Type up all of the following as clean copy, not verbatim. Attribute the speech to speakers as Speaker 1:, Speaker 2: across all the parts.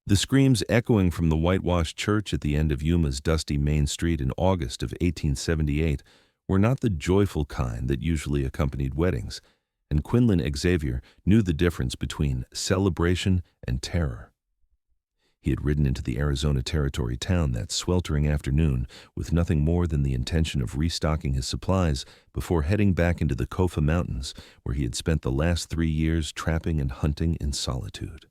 Speaker 1: The screams echoing from the whitewashed church at the end of Yuma's dusty main street in August of 1878 were not the joyful kind that usually accompanied weddings, and Quinlan Xavier knew the difference between celebration and terror. He had ridden into the Arizona Territory town that sweltering afternoon with nothing more than the intention of restocking his supplies before heading back into the Kofa Mountains, where he had spent the last 3 years trapping and hunting in solitude.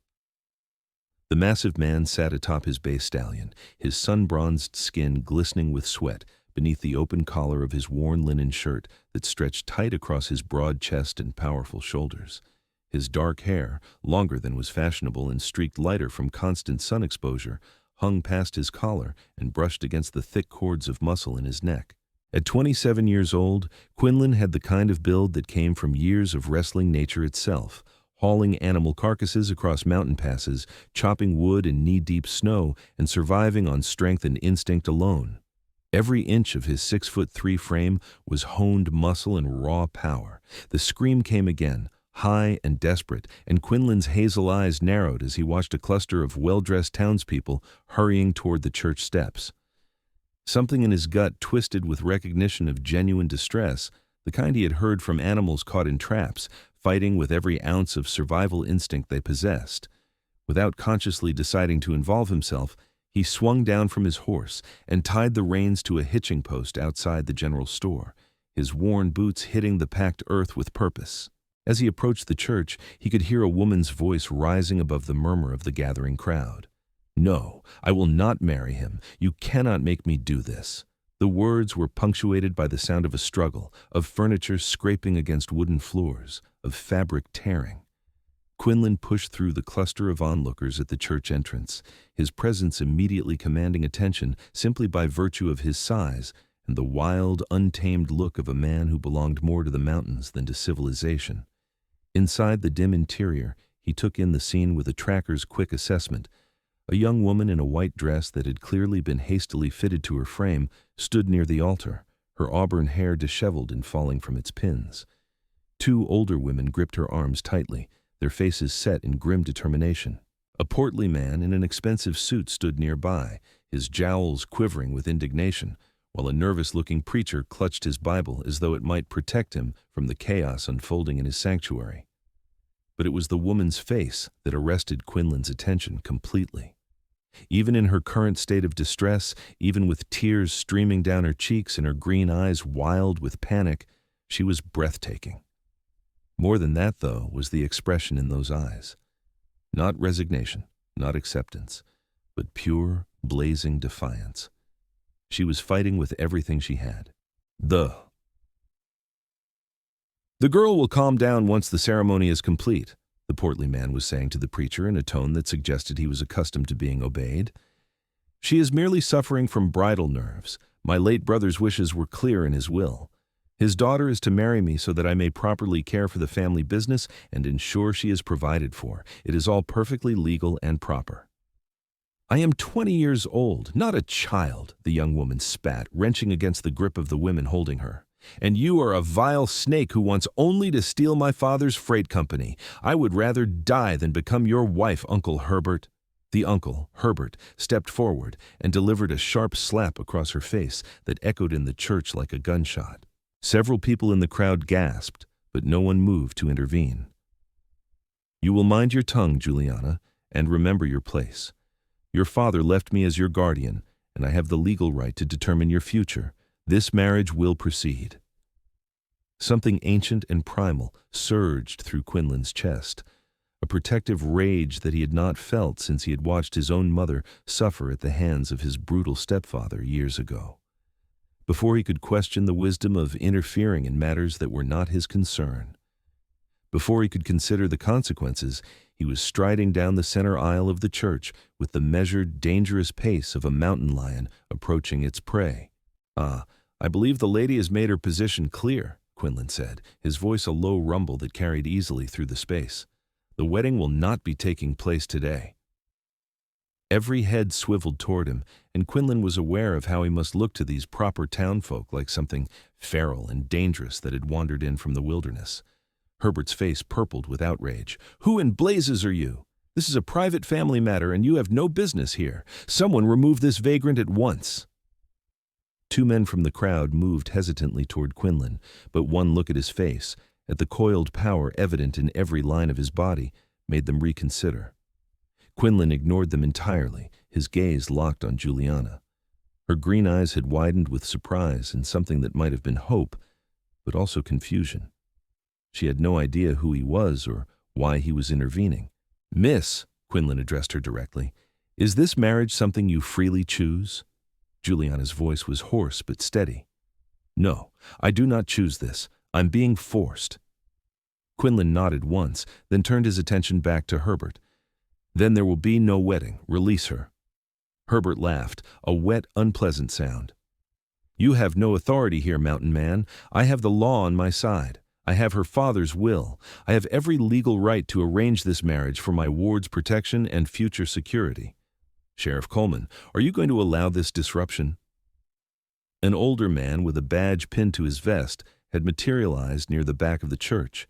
Speaker 1: The massive man sat atop his bay stallion, his sun-bronzed skin glistening with sweat beneath the open collar of his worn linen shirt that stretched tight across his broad chest and powerful shoulders. His dark hair, longer than was fashionable and streaked lighter from constant sun exposure, hung past his collar and brushed against the thick cords of muscle in his neck. At 27 years old, Quinlan had the kind of build that came from years of wrestling nature itself, hauling animal carcasses across mountain passes, chopping wood in knee-deep snow, and surviving on strength and instinct alone. Every inch of his 6'3" frame was honed muscle and raw power. The scream came again, high and desperate, and Quinlan's hazel eyes narrowed as he watched a cluster of well-dressed townspeople hurrying toward the church steps. Something in his gut twisted with recognition of genuine distress, the kind he had heard from animals caught in traps, fighting with every ounce of survival instinct they possessed. Without consciously deciding to involve himself, he swung down from his horse and tied the reins to a hitching post outside the general store, his worn boots hitting the packed earth with purpose. As he approached the church, he could hear a woman's voice rising above the murmur of the gathering crowd. "No, I will not marry him. You cannot make me do this." The words were punctuated by the sound of a struggle, of furniture scraping against wooden floors, of fabric tearing. Quinlan pushed through the cluster of onlookers at the church entrance, his presence immediately commanding attention simply by virtue of his size and the wild, untamed look of a man who belonged more to the mountains than to civilization. Inside the dim interior, he took in the scene with a tracker's quick assessment. A young woman in a white dress that had clearly been hastily fitted to her frame stood near the altar, her auburn hair disheveled and falling from its pins. 2 older women gripped her arms tightly, their faces set in grim determination. A portly man in an expensive suit stood nearby, his jowls quivering with indignation, while a nervous-looking preacher clutched his Bible as though it might protect him from the chaos unfolding in his sanctuary. But it was the woman's face that arrested Quinlan's attention completely. Even in her current state of distress, even with tears streaming down her cheeks and her green eyes wild with panic, she was breathtaking. More than that, though, was the expression in those eyes. Not resignation, not acceptance, but pure, blazing defiance. She was fighting with everything she had. The girl will calm down once the ceremony is complete, the portly man was saying to the preacher in a tone that suggested he was accustomed to being obeyed. She is merely suffering from bridal nerves. My late brother's wishes were clear in his will. His daughter is to marry me so that I may properly care for the family business and ensure she is provided for. It is all perfectly legal and proper. I am 20 years old, not a child, the young woman spat, wrenching against the grip of the women holding her. And you are a vile snake who wants only to steal my father's freight company. I would rather die than become your wife, Uncle Herbert. The uncle, Herbert, stepped forward and delivered a sharp slap across her face that echoed in the church like a gunshot. Several people in the crowd gasped, but no one moved to intervene. You will mind your tongue, Juliana, and remember your place. Your father left me as your guardian, and I have the legal right to determine your future. This marriage will proceed. Something ancient and primal surged through Quinlan's chest, a protective rage that he had not felt since he had watched his own mother suffer at the hands of his brutal stepfather years ago. Before he could question the wisdom of interfering in matters that were not his concern, before he could consider the consequences, he was striding down the center aisle of the church with the measured, dangerous pace of a mountain lion approaching its prey. I believe the lady has made her position clear, Quinlan said, his voice a low rumble that carried easily through the space. The wedding will not be taking place today. Every head swiveled toward him, and Quinlan was aware of how he must look to these proper townfolk like something feral and dangerous that had wandered in from the wilderness. Herbert's face purpled with outrage. Who in blazes are you? This is a private family matter and you have no business here. Someone remove this vagrant at once." Two men from the crowd moved hesitantly toward Quinlan, but one look at his face, at the coiled power evident in every line of his body, made them reconsider. Quinlan ignored them entirely, his gaze locked on Juliana. Her green eyes had widened with surprise and something that might have been hope, but also confusion. She had no idea who he was or why he was intervening. "Miss," Quinlan addressed her directly, "is this marriage something you freely choose?" Juliana's voice was hoarse but steady. "No, I do not choose this. I'm being forced." Quinlan nodded once, then turned his attention back to Herbert. "Then there will be no wedding. Release her." Herbert laughed, a wet, unpleasant sound. "You have no authority here, mountain man. I have the law on my side. I have her father's will. I have every legal right to arrange this marriage for my ward's protection and future security. Sheriff Coleman, are you going to allow this disruption?" An older man with a badge pinned to his vest had materialized near the back of the church,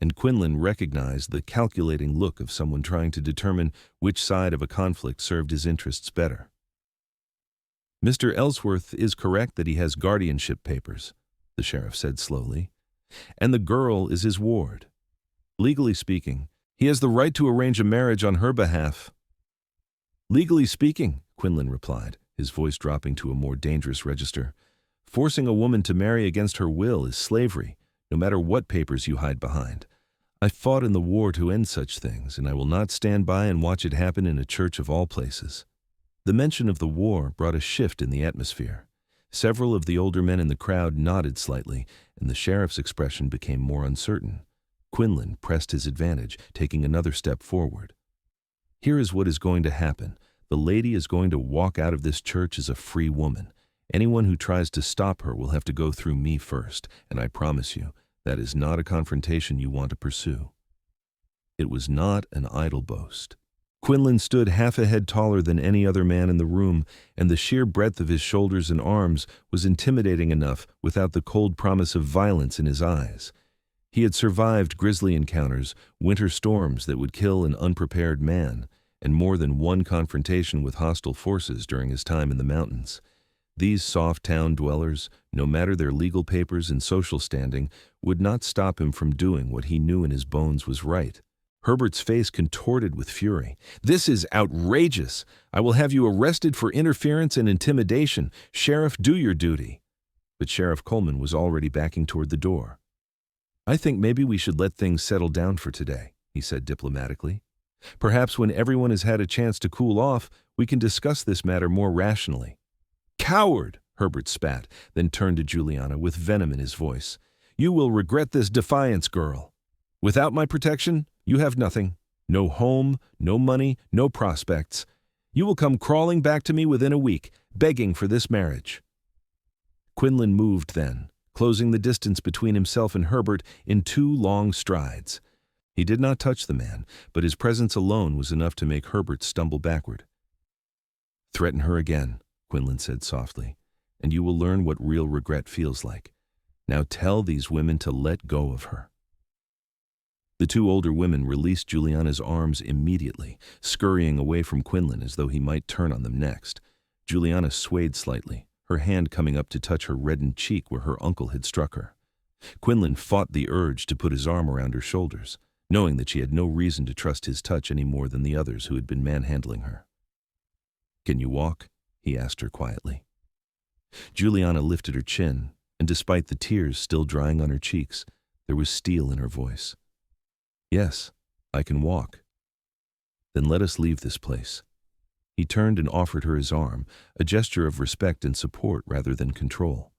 Speaker 1: and Quinlan recognized the calculating look of someone trying to determine which side of a conflict served his interests better. "Mr. Ellsworth is correct that he has guardianship papers," the sheriff said slowly, "and the girl is his ward. Legally speaking, he has the right to arrange a marriage on her behalf." "Legally speaking," Quinlan replied, his voice dropping to a more dangerous register, "forcing a woman to marry against her will is slavery, no matter what papers you hide behind. I fought in the war to end such things, and I will not stand by and watch it happen in a church of all places." The mention of the war brought a shift in the atmosphere. Several of the older men in the crowd nodded slightly, and the sheriff's expression became more uncertain. Quinlan pressed his advantage, taking another step forward. "Here is what is going to happen. The lady is going to walk out of this church as a free woman. Anyone who tries to stop her will have to go through me first, and I promise you, that is not a confrontation you want to pursue." It was not an idle boast. Quinlan stood half a head taller than any other man in the room, and the sheer breadth of his shoulders and arms was intimidating enough without the cold promise of violence in his eyes. He had survived grisly encounters, winter storms that would kill an unprepared man, and more than one confrontation with hostile forces during his time in the mountains. These soft town dwellers, no matter their legal papers and social standing, would not stop him from doing what he knew in his bones was right. Herbert's face contorted with fury. "This is outrageous! I will have you arrested for interference and intimidation. Sheriff, do your duty." But Sheriff Coleman was already backing toward the door. "I think maybe we should let things settle down for today," he said diplomatically. "Perhaps when everyone has had a chance to cool off, we can discuss this matter more rationally." "Coward!" Herbert spat, then turned to Juliana with venom in his voice. "You will regret this defiance, girl. Without my protection, you have nothing. No home, no money, no prospects. You will come crawling back to me within a week, begging for this marriage." Quinlan moved then, closing the distance between himself and Herbert in 2 long strides. He did not touch the man, but his presence alone was enough to make Herbert stumble backward. "Threaten her again," Quinlan said softly, "and you will learn what real regret feels like. Now tell these women to let go of her." The 2 older women released Juliana's arms immediately, scurrying away from Quinlan as though he might turn on them next. Juliana swayed slightly, her hand coming up to touch her reddened cheek where her uncle had struck her. Quinlan fought the urge to put his arm around her shoulders, knowing that she had no reason to trust his touch any more than the others who had been manhandling her. "Can you walk?" he asked her quietly. Juliana lifted her chin, and despite the tears still drying on her cheeks, there was steel in her voice. "Yes, I can walk." "Then let us leave this place." He turned and offered her his arm, a gesture of respect and support rather than control.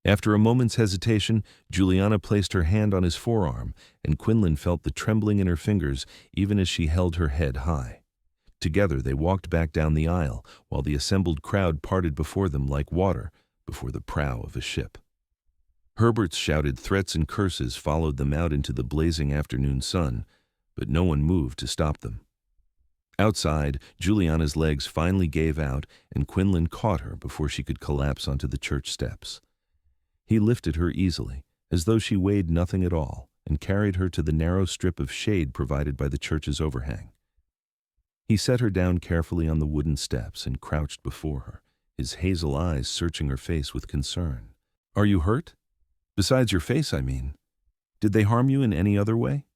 Speaker 1: After a moment's hesitation, Juliana placed her hand on his forearm, and Quinlan felt the trembling in her fingers even as she held her head high. Together they walked back down the aisle, while the assembled crowd parted before them like water before the prow of a ship. Herbert's shouted threats and curses followed them out into the blazing afternoon sun, but no one moved to stop them. Outside, Juliana's legs finally gave out, and Quinlan caught her before she could collapse onto the church steps. He lifted her easily, as though she weighed nothing at all, and carried her to the narrow strip of shade provided by the church's overhang. He set her down carefully on the wooden steps and crouched before her, his hazel eyes searching her face with concern. "Are you hurt? Besides your face, I mean. Did they harm you in any other way?"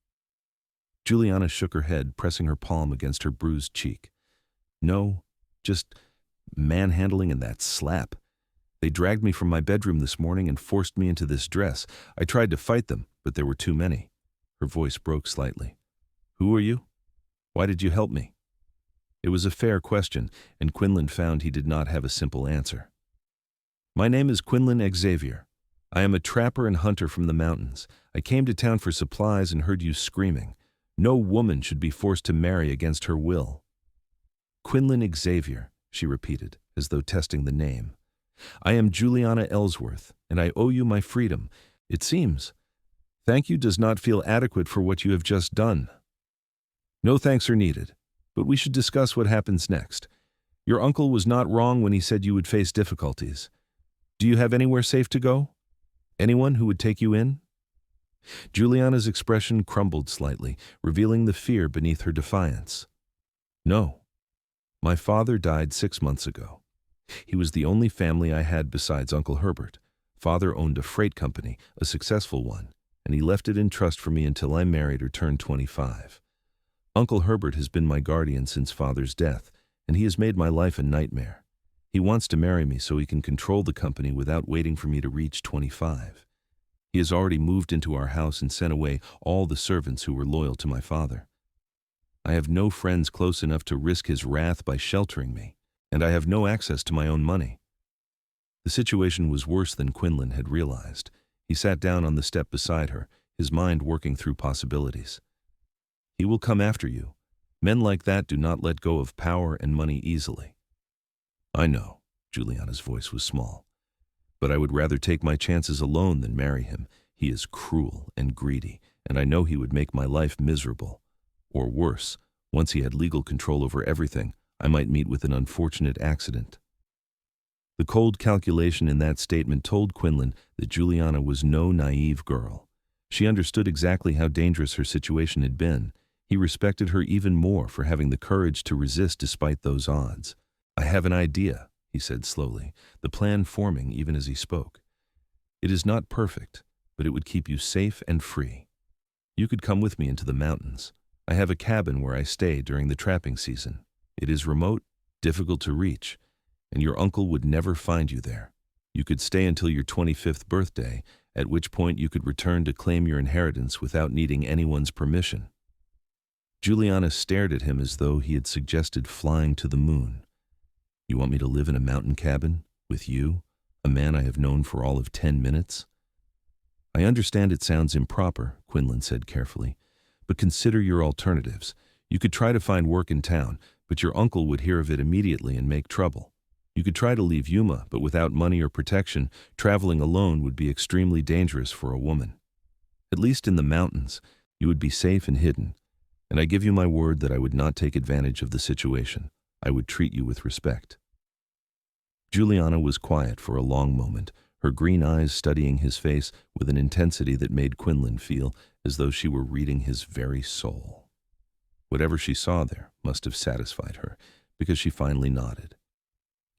Speaker 1: Juliana shook her head, pressing her palm against her bruised cheek. "No, just manhandling and that slap. They dragged me from my bedroom this morning and forced me into this dress. I tried to fight them, but there were too many." Her voice broke slightly. "Who are you? Why did you help me?" It was a fair question, and Quinlan found he did not have a simple answer. "My name is Quinlan Xavier. I am a trapper and hunter from the mountains. I came to town for supplies and heard you screaming. No woman should be forced to marry against her will." "Quinlan Xavier," she repeated, as though testing the name. "I am Juliana Ellsworth, and I owe you my freedom, it seems. Thank you does not feel adequate for what you have just done." "No thanks are needed, but we should discuss what happens next. Your uncle was not wrong when he said you would face difficulties. Do you have anywhere safe to go? Anyone who would take you in?" Juliana's expression crumbled slightly, revealing the fear beneath her defiance. "No. My father died 6 months ago. He was the only family I had besides Uncle Herbert. Father owned a freight company, a successful one, and he left it in trust for me until I married or turned 25. Uncle Herbert has been my guardian since Father's death, and he has made my life a nightmare. He wants to marry me so he can control the company without waiting for me to reach 25. He has already moved into our house and sent away all the servants who were loyal to my father. I have no friends close enough to risk his wrath by sheltering me, and I have no access to my own money." The situation was worse than Quinlan had realized. He sat down on the step beside her, his mind working through possibilities. "He will come after you. Men like that do not let go of power and money easily." "I know," Juliana's voice was small. "But I would rather take my chances alone than marry him. He is cruel and greedy, and I know he would make my life miserable. Or worse, once he had legal control over everything, I might meet with an unfortunate accident." The cold calculation in that statement told Quinlan that Juliana was no naive girl. She understood exactly how dangerous her situation had been. He respected her even more for having the courage to resist despite those odds. "I have an idea," he said slowly, the plan forming even as he spoke. "It is not perfect, but it would keep you safe and free. You could come with me into the mountains. I have a cabin where I stay during the trapping season. It is remote, difficult to reach, and your uncle would never find you there. You could stay until your 25th birthday, at which point you could return to claim your inheritance without needing anyone's permission." Juliana stared at him as though he had suggested flying to the moon. "You want me to live in a mountain cabin? With you? A man I have known for all of 10 minutes? "I understand it sounds improper," Quinlan said carefully, "but consider your alternatives. You could try to find work in town, but your uncle would hear of it immediately and make trouble. You could try to leave Yuma, but without money or protection, traveling alone would be extremely dangerous for a woman. At least in the mountains, you would be safe and hidden, and I give you my word that I would not take advantage of the situation. I would treat you with respect." Juliana was quiet for a long moment, her green eyes studying his face with an intensity that made Quinlan feel as though she were reading his very soul. Whatever she saw there must have satisfied her, because she finally nodded.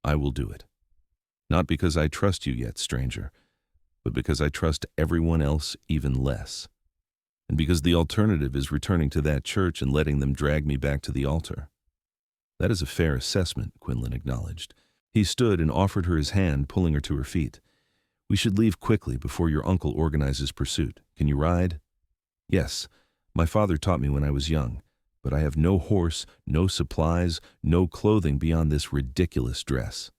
Speaker 1: "I will do it. Not because I trust you yet, stranger, but because I trust everyone else even less. And because the alternative is returning to that church and letting them drag me back to the altar." "That is a fair assessment," Quinlan acknowledged. He stood and offered her his hand, pulling her to her feet. "We should leave quickly before your uncle organizes pursuit. Can you ride?" "Yes. My father taught me when I was young, but I have no horse, no supplies, no clothing beyond this ridiculous dress."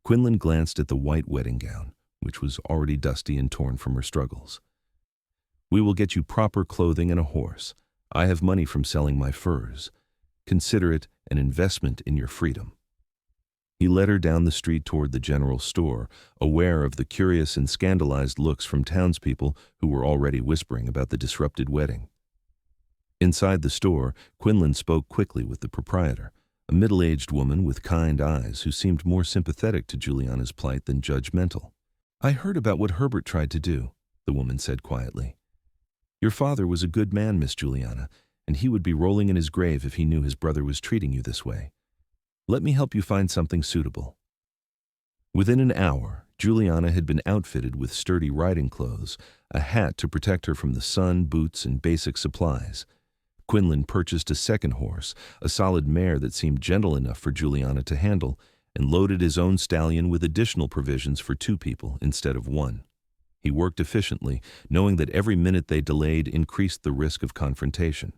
Speaker 1: Quinlan glanced at the white wedding gown, which was already dusty and torn from her struggles. "We will get you proper clothing and a horse. I have money from selling my furs. Consider it an investment in your freedom." He led her down the street toward the general store, aware of the curious and scandalized looks from townspeople who were already whispering about the disrupted wedding. Inside the store, Quinlan spoke quickly with the proprietor, a middle-aged woman with kind eyes who seemed more sympathetic to Juliana's plight than judgmental. "I heard about what Herbert tried to do," the woman said quietly. "Your father was a good man, Miss Juliana, and he would be rolling in his grave if he knew his brother was treating you this way. Let me help you find something suitable." Within an hour, Juliana had been outfitted with sturdy riding clothes, a hat to protect her from the sun, boots, and basic supplies. Quinlan purchased a second horse, a solid mare that seemed gentle enough for Juliana to handle, and loaded his own stallion with additional provisions for 2 people instead of 1. He worked efficiently, knowing that every minute they delayed increased the risk of confrontation.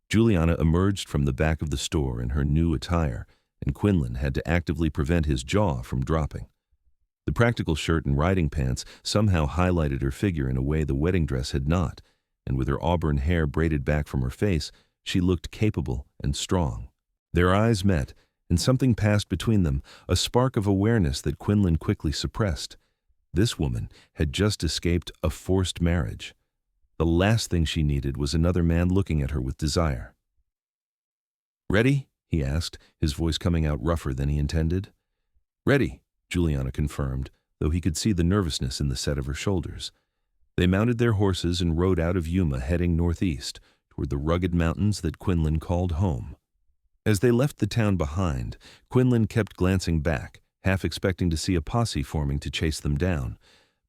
Speaker 1: Juliana emerged from the back of the store in her new attire, and Quinlan had to actively prevent his jaw from dropping. The practical shirt and riding pants somehow highlighted her figure in a way the wedding dress had not, and with her auburn hair braided back from her face, she looked capable and strong. Their eyes met, and something passed between them, a spark of awareness that Quinlan quickly suppressed. This woman had just escaped a forced marriage. The last thing she needed was another man looking at her with desire. "Ready?" he asked, his voice coming out rougher than he intended. "Ready," Juliana confirmed, though he could see the nervousness in the set of her shoulders. They mounted their horses and rode out of Yuma, heading northeast, toward the rugged mountains that Quinlan called home. As they left the town behind, Quinlan kept glancing back, half expecting to see a posse forming to chase them down.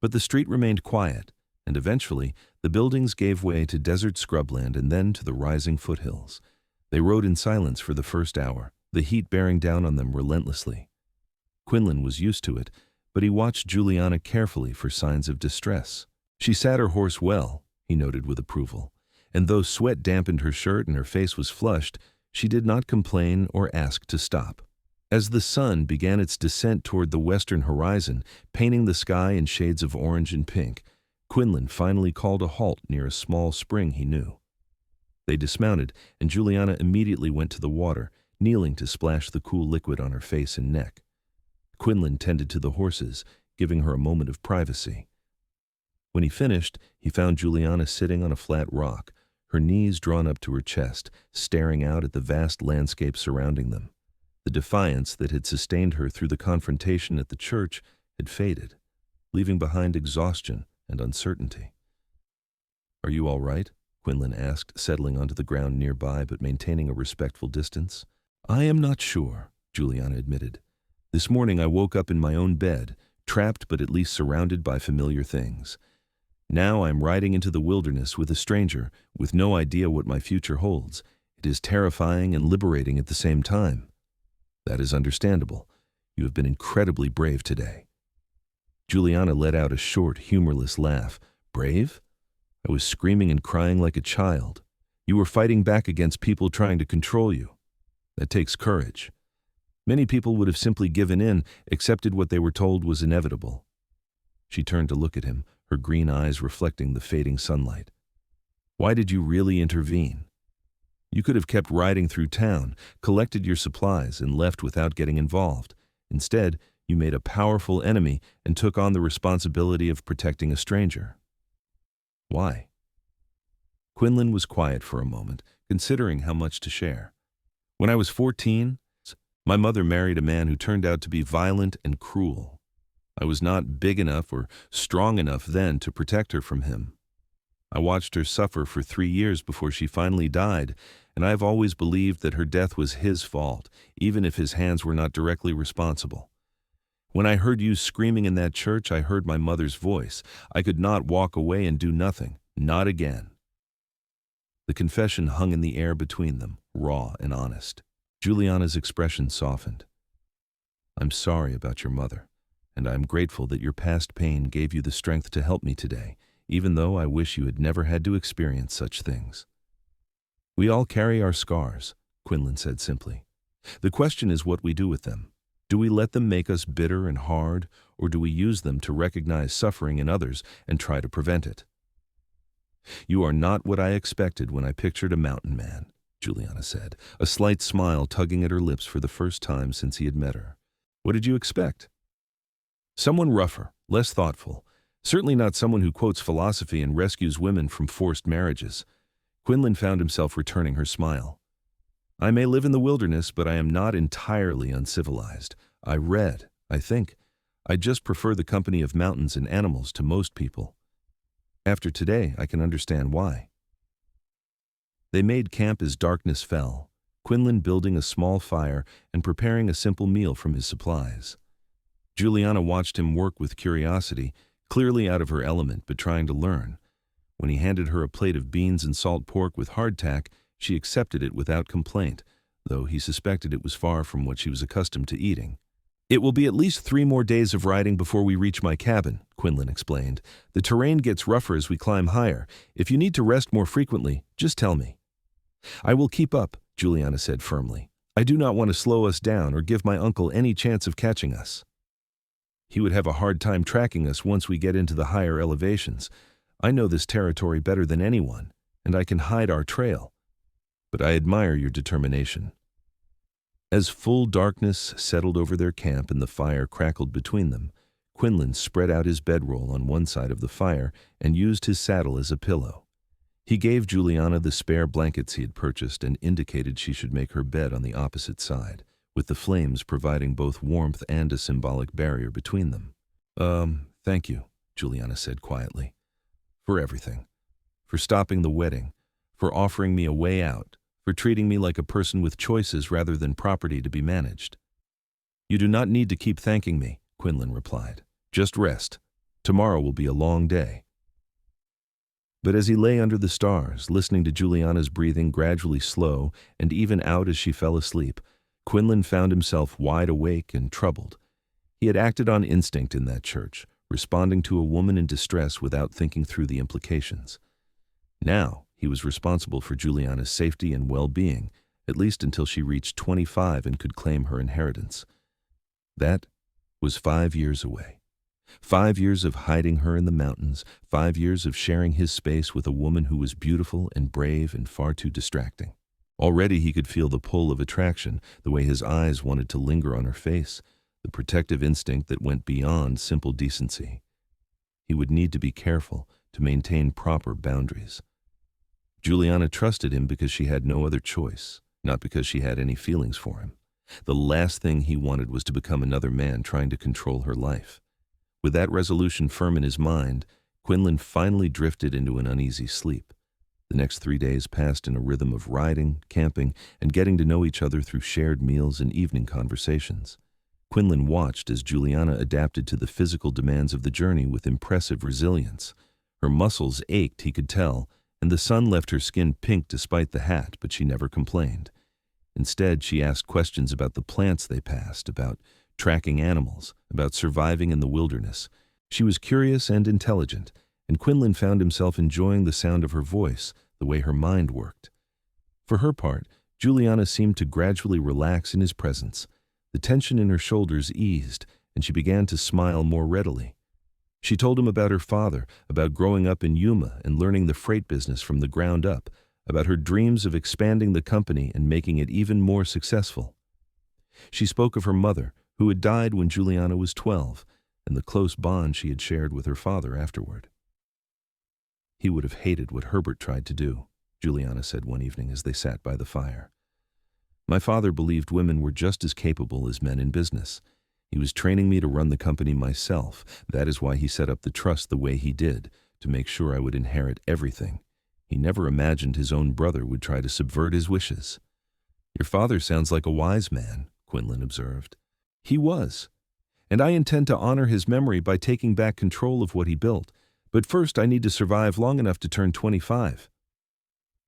Speaker 1: But the street remained quiet, and eventually the buildings gave way to desert scrubland and then to the rising foothills. They rode in silence for the first hour, the heat bearing down on them relentlessly. Quinlan was used to it, but he watched Juliana carefully for signs of distress. She sat her horse well, he noted with approval, and though sweat dampened her shirt and her face was flushed, she did not complain or ask to stop. As the sun began its descent toward the western horizon, painting the sky in shades of orange and pink, Quinlan finally called a halt near a small spring he knew. They dismounted, and Juliana immediately went to the water, kneeling to splash the cool liquid on her face and neck. Quinlan tended to the horses, giving her a moment of privacy. When he finished, he found Juliana sitting on a flat rock, her knees drawn up to her chest, staring out at the vast landscape surrounding them. The defiance that had sustained her through the confrontation at the church had faded, leaving behind exhaustion and uncertainty. "Are you all right?" Quinlan asked, settling onto the ground nearby but maintaining a respectful distance. "I am not sure," Juliana admitted. "This morning I woke up in my own bed, trapped but at least surrounded by familiar things. Now I'm riding into the wilderness with a stranger, with no idea what my future holds. It is terrifying and liberating at the same time." "That is understandable. You have been incredibly brave today." Juliana let out a short, humorless laugh. "Brave? I was screaming and crying like a child. You were fighting back against people trying to control you. That takes courage. Many people would have simply given in, accepted what they were told was inevitable." She turned to look at him, her green eyes reflecting the fading sunlight. "Why did you really intervene? You could have kept riding through town, collected your supplies, and left without getting involved. Instead, you made a powerful enemy and took on the responsibility of protecting a stranger. Why?" Quinlan was quiet for a moment, considering how much to share. "When I was 14, my mother married a man who turned out to be violent and cruel. I was not big enough or strong enough then to protect her from him. I watched her suffer for 3 years before she finally died, and I have always believed that her death was his fault, even if his hands were not directly responsible. When I heard you screaming in that church, I heard my mother's voice. I could not walk away and do nothing, not again." The confession hung in the air between them, raw and honest. Juliana's expression softened. "I'm sorry about your mother, and I am grateful that your past pain gave you the strength to help me today, even though I wish you had never had to experience such things." "We all carry our scars," Quinlan said simply. "The question is what we do with them. Do we let them make us bitter and hard, or do we use them to recognize suffering in others and try to prevent it?" "You are not what I expected when I pictured a mountain man," Juliana said, a slight smile tugging at her lips for the first time since he had met her. "What did you expect?" "Someone rougher, less thoughtful. Certainly not someone who quotes philosophy and rescues women from forced marriages." Quinlan found himself returning her smile. "I may live in the wilderness, but I am not entirely uncivilized. I read, I think. I just prefer the company of mountains and animals to most people. After today, I can understand why." They made camp as darkness fell, Quinlan building a small fire and preparing a simple meal from his supplies. Juliana watched him work with curiosity, clearly out of her element but trying to learn. When he handed her a plate of beans and salt pork with hardtack, she accepted it without complaint, though he suspected it was far from what she was accustomed to eating. "It will be at least 3 more days of riding before we reach my cabin," Quinlan explained. "The terrain gets rougher as we climb higher. If you need to rest more frequently, just tell me." "I will keep up," Juliana said firmly. "I do not want to slow us down or give my uncle any chance of catching us. He would have a hard time tracking us once we get into the higher elevations. I know this territory better than anyone, and I can hide our trail. But I admire your determination." As full darkness settled over their camp and the fire crackled between them, Quinlan spread out his bedroll on one side of the fire and used his saddle as a pillow. He gave Juliana the spare blankets he had purchased and indicated she should make her bed on the opposite side, with the flames providing both warmth and a symbolic barrier between them. Thank you," Juliana said quietly. "For everything. For stopping the wedding. For offering me a way out. For treating me like a person with choices rather than property to be managed." "You do not need to keep thanking me," Quinlan replied. "Just rest. Tomorrow will be a long day." But as he lay under the stars, listening to Juliana's breathing gradually slow and even out as she fell asleep, Quinlan found himself wide awake and troubled. He had acted on instinct in that church, responding to a woman in distress without thinking through the implications. Now, he was responsible for Juliana's safety and well-being, at least until she reached 25 and could claim her inheritance. That was 5 years away. 5 years of hiding her in the mountains, 5 years of sharing his space with a woman who was beautiful and brave and far too distracting. Already he could feel the pull of attraction, the way his eyes wanted to linger on her face, the protective instinct that went beyond simple decency. He would need to be careful to maintain proper boundaries. Juliana trusted him because she had no other choice, not because she had any feelings for him. The last thing he wanted was to become another man trying to control her life. With that resolution firm in his mind, Quinlan finally drifted into an uneasy sleep. The next 3 days passed in a rhythm of riding, camping, and getting to know each other through shared meals and evening conversations. Quinlan watched as Juliana adapted to the physical demands of the journey with impressive resilience. Her muscles ached, he could tell, and the sun left her skin pink despite the hat, but she never complained. Instead, she asked questions about the plants they passed, about tracking animals, about surviving in the wilderness. She was curious and intelligent, and Quinlan found himself enjoying the sound of her voice, the way her mind worked. For her part, Juliana seemed to gradually relax in his presence. The tension in her shoulders eased, and she began to smile more readily. She told him about her father, about growing up in Yuma and learning the freight business from the ground up, about her dreams of expanding the company and making it even more successful. She spoke of her mother, who had died when Juliana was 12, and the close bond she had shared with her father afterward. "He would have hated what Herbert tried to do," Juliana said one evening as they sat by the fire. "My father believed women were just as capable as men in business. He was training me to run the company myself. That is why he set up the trust the way he did, to make sure I would inherit everything. He never imagined his own brother would try to subvert his wishes." "Your father sounds like a wise man," Quinlan observed. "He was, and I intend to honor his memory by taking back control of what he built. But first I need to survive long enough to turn 25.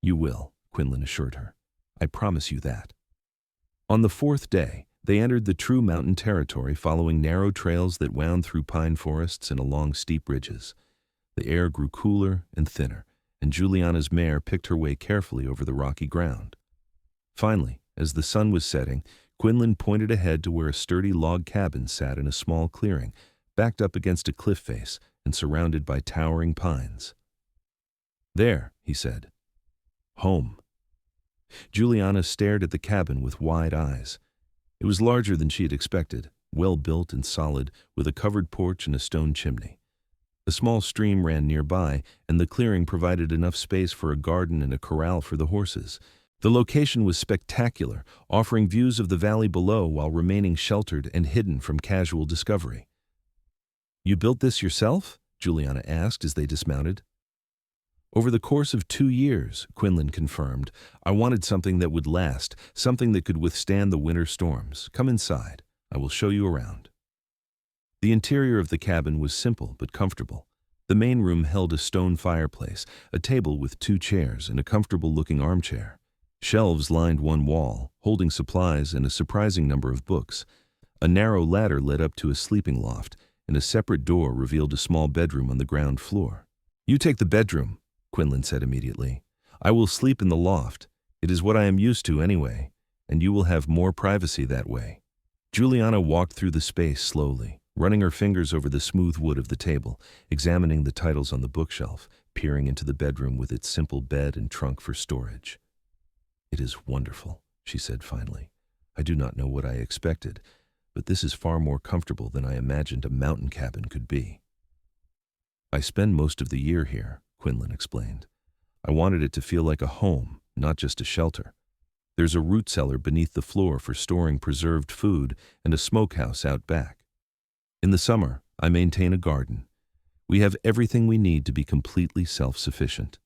Speaker 1: "You will," Quinlan assured her. "I promise you that." On the 4th day, they entered the true mountain territory following narrow trails that wound through pine forests and along steep ridges. The air grew cooler and thinner, and Juliana's mare picked her way carefully over the rocky ground. Finally, as the sun was setting, Quinlan pointed ahead to where a sturdy log cabin sat in a small clearing, backed up against a cliff face and surrounded by towering pines. "There," he said. "Home." Juliana stared at the cabin with wide eyes. It was larger than she had expected, well built and solid, with a covered porch and a stone chimney. A small stream ran nearby, and the clearing provided enough space for a garden and a corral for the horses. The location was spectacular, offering views of the valley below while remaining sheltered and hidden from casual discovery. "You built this yourself?" Juliana asked as they dismounted. Over the course of 2 years, Quinlan confirmed, I wanted something that would last, something that could withstand the winter storms. Come inside. I will show you around. The interior of the cabin was simple but comfortable. The main room held a stone fireplace, a table with 2 chairs, and a comfortable-looking armchair. Shelves lined one wall, holding supplies and a surprising number of books. A narrow ladder led up to a sleeping loft, and a separate door revealed a small bedroom on the ground floor. You take the bedroom, Quinlan said immediately. I will sleep in the loft. It is what I am used to anyway, and you will have more privacy that way. Juliana walked through the space slowly, running her fingers over the smooth wood of the table, examining the titles on the bookshelf, peering into the bedroom with its simple bed and trunk for storage. It is wonderful, she said finally. I do not know what I expected, but this is far more comfortable than I imagined a mountain cabin could be. I spend most of the year here, Quinlan explained. I wanted it to feel like a home, not just a shelter. There's a root cellar beneath the floor for storing preserved food and a smokehouse out back. In the summer, I maintain a garden. We have everything we need to be completely self-sufficient.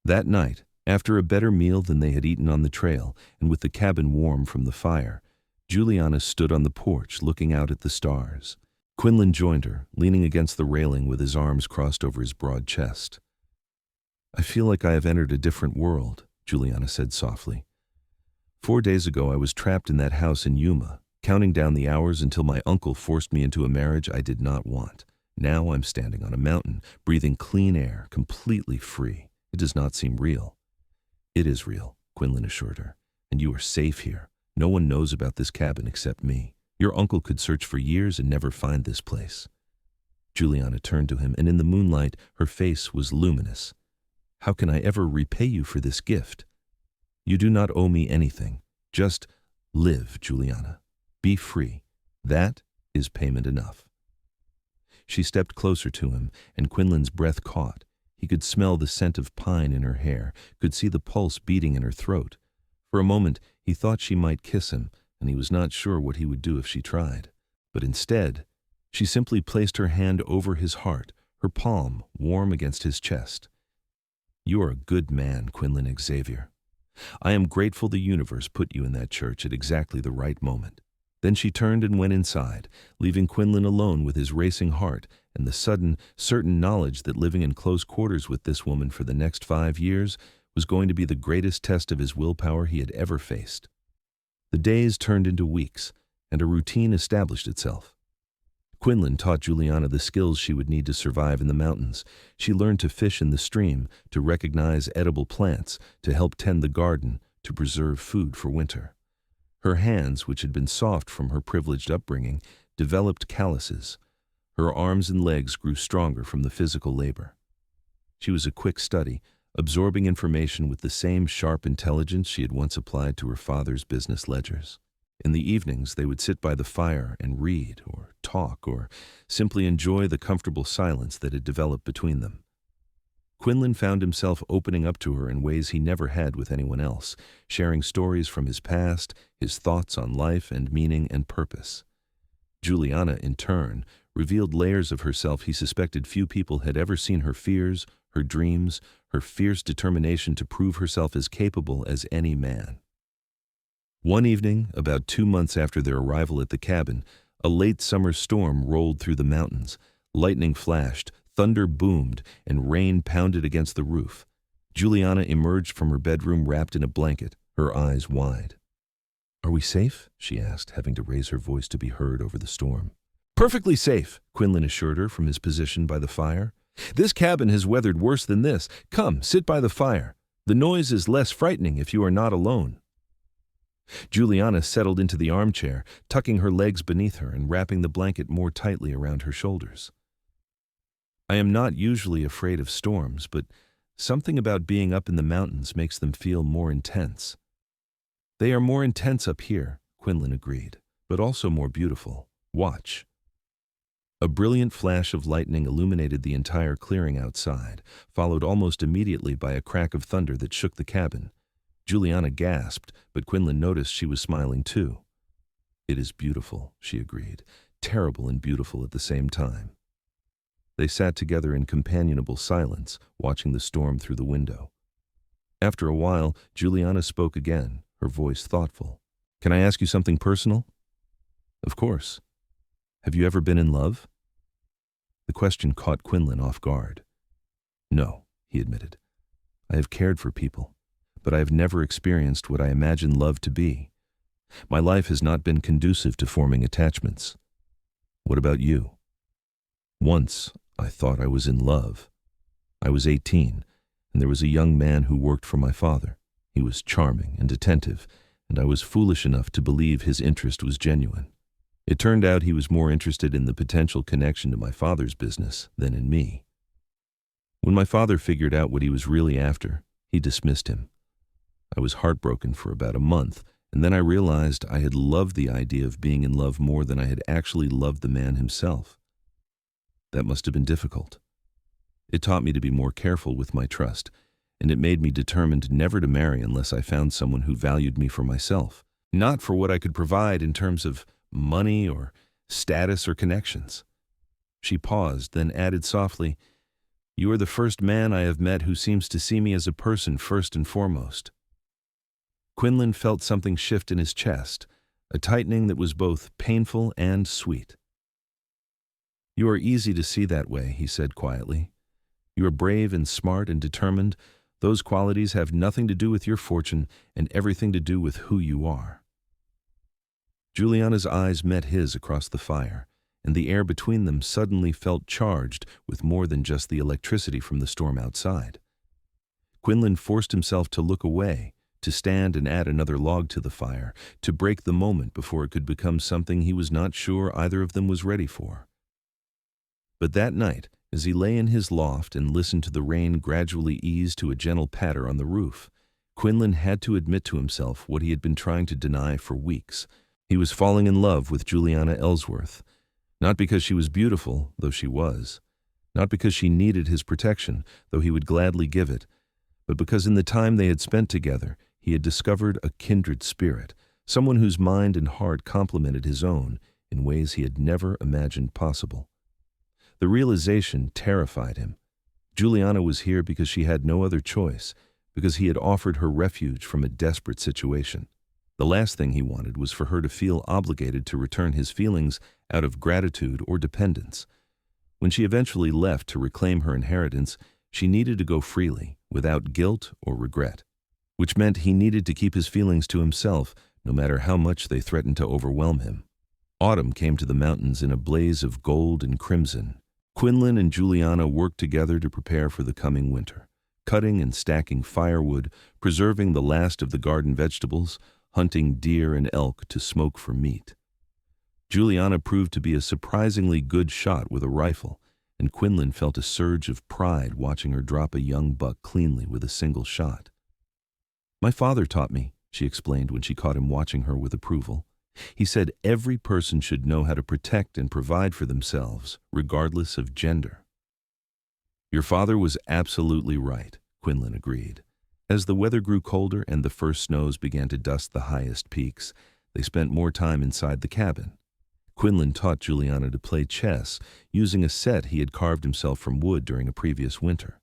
Speaker 1: That night, after a better meal than they had eaten on the trail, and with the cabin warm from the fire, Juliana stood on the porch looking out at the stars. Quinlan joined her, leaning against the railing with his arms crossed over his broad chest. I feel like I have entered a different world, Juliana said softly. 4 days ago I was trapped in that house in Yuma, counting down the hours until my uncle forced me into a marriage I did not want. Now I'm standing on a mountain, breathing clean air, completely free. It does not seem real. It is real, Quinlan assured her, and you are safe here. No one knows about this cabin except me. Your uncle could search for years and never find this place. Juliana turned to him, and in the moonlight, her face was luminous. How can I ever repay you for this gift? You do not owe me anything. Just live, Juliana. Be free. That is payment enough. She stepped closer to him, and Quinlan's breath caught. He could smell the scent of pine in her hair, could see the pulse beating in her throat. For a moment, he thought she might kiss him, and he was not sure what he would do if she tried. But instead, she simply placed her hand over his heart, her palm warm against his chest. You are a good man, Quinlan Xavier. I am grateful the universe put you in that church at exactly the right moment. Then she turned and went inside, leaving Quinlan alone with his racing heart and the sudden, certain knowledge that living in close quarters with this woman for the next 5 years was going to be the greatest test of his willpower he had ever faced. The days turned into weeks, and a routine established itself. Quinlan taught Juliana the skills she would need to survive in the mountains. She learned to fish in the stream, to recognize edible plants, to help tend the garden, to preserve food for winter. Her hands, which had been soft from her privileged upbringing, developed calluses. Her arms and legs grew stronger from the physical labor. She was a quick study, absorbing information with the same sharp intelligence she had once applied to her father's business ledgers. In the evenings, they would sit by the fire and read, or talk, or simply enjoy the comfortable silence that had developed between them. Quinlan found himself opening up to her in ways he never had with anyone else, sharing stories from his past, his thoughts on life and meaning and purpose. Juliana, in turn, revealed layers of herself he suspected few people had ever seen: her fears, her dreams, her fierce determination to prove herself as capable as any man. One evening, about 2 months after their arrival at the cabin, a late summer storm rolled through the mountains. Lightning flashed, thunder boomed, and rain pounded against the roof. Juliana emerged from her bedroom wrapped in a blanket, her eyes wide. "Are we safe?" she asked, having to raise her voice to be heard over the storm. "Perfectly safe," Quinlan assured her from his position by the fire. "This cabin has weathered worse than this. Come, sit by the fire. The noise is less frightening if you are not alone." Juliana settled into the armchair, tucking her legs beneath her and wrapping the blanket more tightly around her shoulders. "I am not usually afraid of storms, but something about being up in the mountains makes them feel more intense." "They are more intense up here," Quinlan agreed, "but also more beautiful. Watch." A brilliant flash of lightning illuminated the entire clearing outside, followed almost immediately by a crack of thunder that shook the cabin. Juliana gasped, but Quinlan noticed she was smiling too. "It is beautiful," she agreed, "terrible and beautiful at the same time." They sat together in companionable silence, watching the storm through the window. After a while, Juliana spoke again, her voice thoughtful. "Can I ask you something personal?" "Of course. Have you ever been in love?" The question caught Quinlan off guard. "No," he admitted. "I have cared for people, but I have never experienced what I imagine love to be. My life has not been conducive to forming attachments. What about you?" "Once, I thought I was in love. I was 18, and there was a young man who worked for my father. He was charming and attentive, and I was foolish enough to believe his interest was genuine. It turned out he was more interested in the potential connection to my father's business than in me. When my father figured out what he was really after, he dismissed him. I was heartbroken for about a month, and then I realized I had loved the idea of being in love more than I had actually loved the man himself. That must have been difficult. It taught me to be more careful with my trust, and it made me determined never to marry unless I found someone who valued me for myself, not for what I could provide in terms of money or status or connections." She paused, then added softly, "You are the first man I have met who seems to see me as a person first and foremost." Quinlan felt something shift in his chest, a tightening that was both painful and sweet. "You are easy to see that way," he said quietly. "You are brave and smart and determined. Those qualities have nothing to do with your fortune and everything to do with who you are." Juliana's eyes met his across the fire, and the air between them suddenly felt charged with more than just the electricity from the storm outside. Quinlan forced himself to look away, to stand and add another log to the fire, to break the moment before it could become something he was not sure either of them was ready for. But that night, as he lay in his loft and listened to the rain gradually ease to a gentle patter on the roof, Quinlan had to admit to himself what he had been trying to deny for weeks. He was falling in love with Juliana Ellsworth, not because she was beautiful, though she was, not because she needed his protection, though he would gladly give it, but because in the time they had spent together, he had discovered a kindred spirit, someone whose mind and heart complemented his own in ways he had never imagined possible. The realization terrified him. Juliana was here because she had no other choice, because he had offered her refuge from a desperate situation. The last thing he wanted was for her to feel obligated to return his feelings out of gratitude or dependence. When she eventually left to reclaim her inheritance, she needed to go freely, without guilt or regret, which meant he needed to keep his feelings to himself, no matter how much they threatened to overwhelm him. Autumn came to the mountains in a blaze of gold and crimson. Quinlan and Juliana worked together to prepare for the coming winter, cutting and stacking firewood, preserving the last of the garden vegetables, hunting deer and elk to smoke for meat. Juliana proved to be a surprisingly good shot with a rifle, and Quinlan felt a surge of pride watching her drop a young buck cleanly with a single shot. "My father taught me," she explained when she caught him watching her with approval. "He said every person should know how to protect and provide for themselves, regardless of gender." "Your father was absolutely right," Quinlan agreed. As the weather grew colder and the first snows began to dust the highest peaks, they spent more time inside the cabin. Quinlan taught Juliana to play chess, using a set he had carved himself from wood during a previous winter.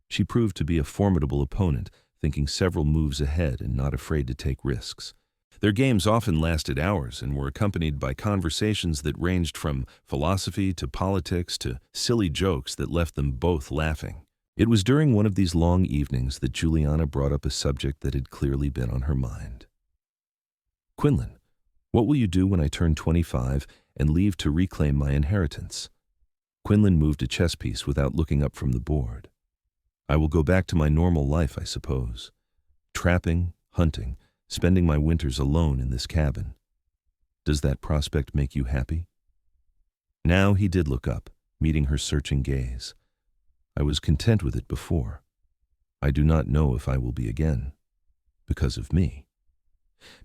Speaker 1: She proved to be a formidable opponent, thinking several moves ahead and not afraid to take risks. Their games often lasted hours and were accompanied by conversations that ranged from philosophy to politics to silly jokes that left them both laughing. It was during one of these long evenings that Juliana brought up a subject that had clearly been on her mind. "Quinlan, what will you do when I turn 25 and leave to reclaim my inheritance?" Quinlan moved a chess piece without looking up from the board. "I will go back to my normal life, I suppose. Trapping, hunting, spending my winters alone in this cabin. Does that prospect make you happy?" Now he did look up, meeting her searching gaze. "I was content with it before. I do not know if I will be again. Because of me.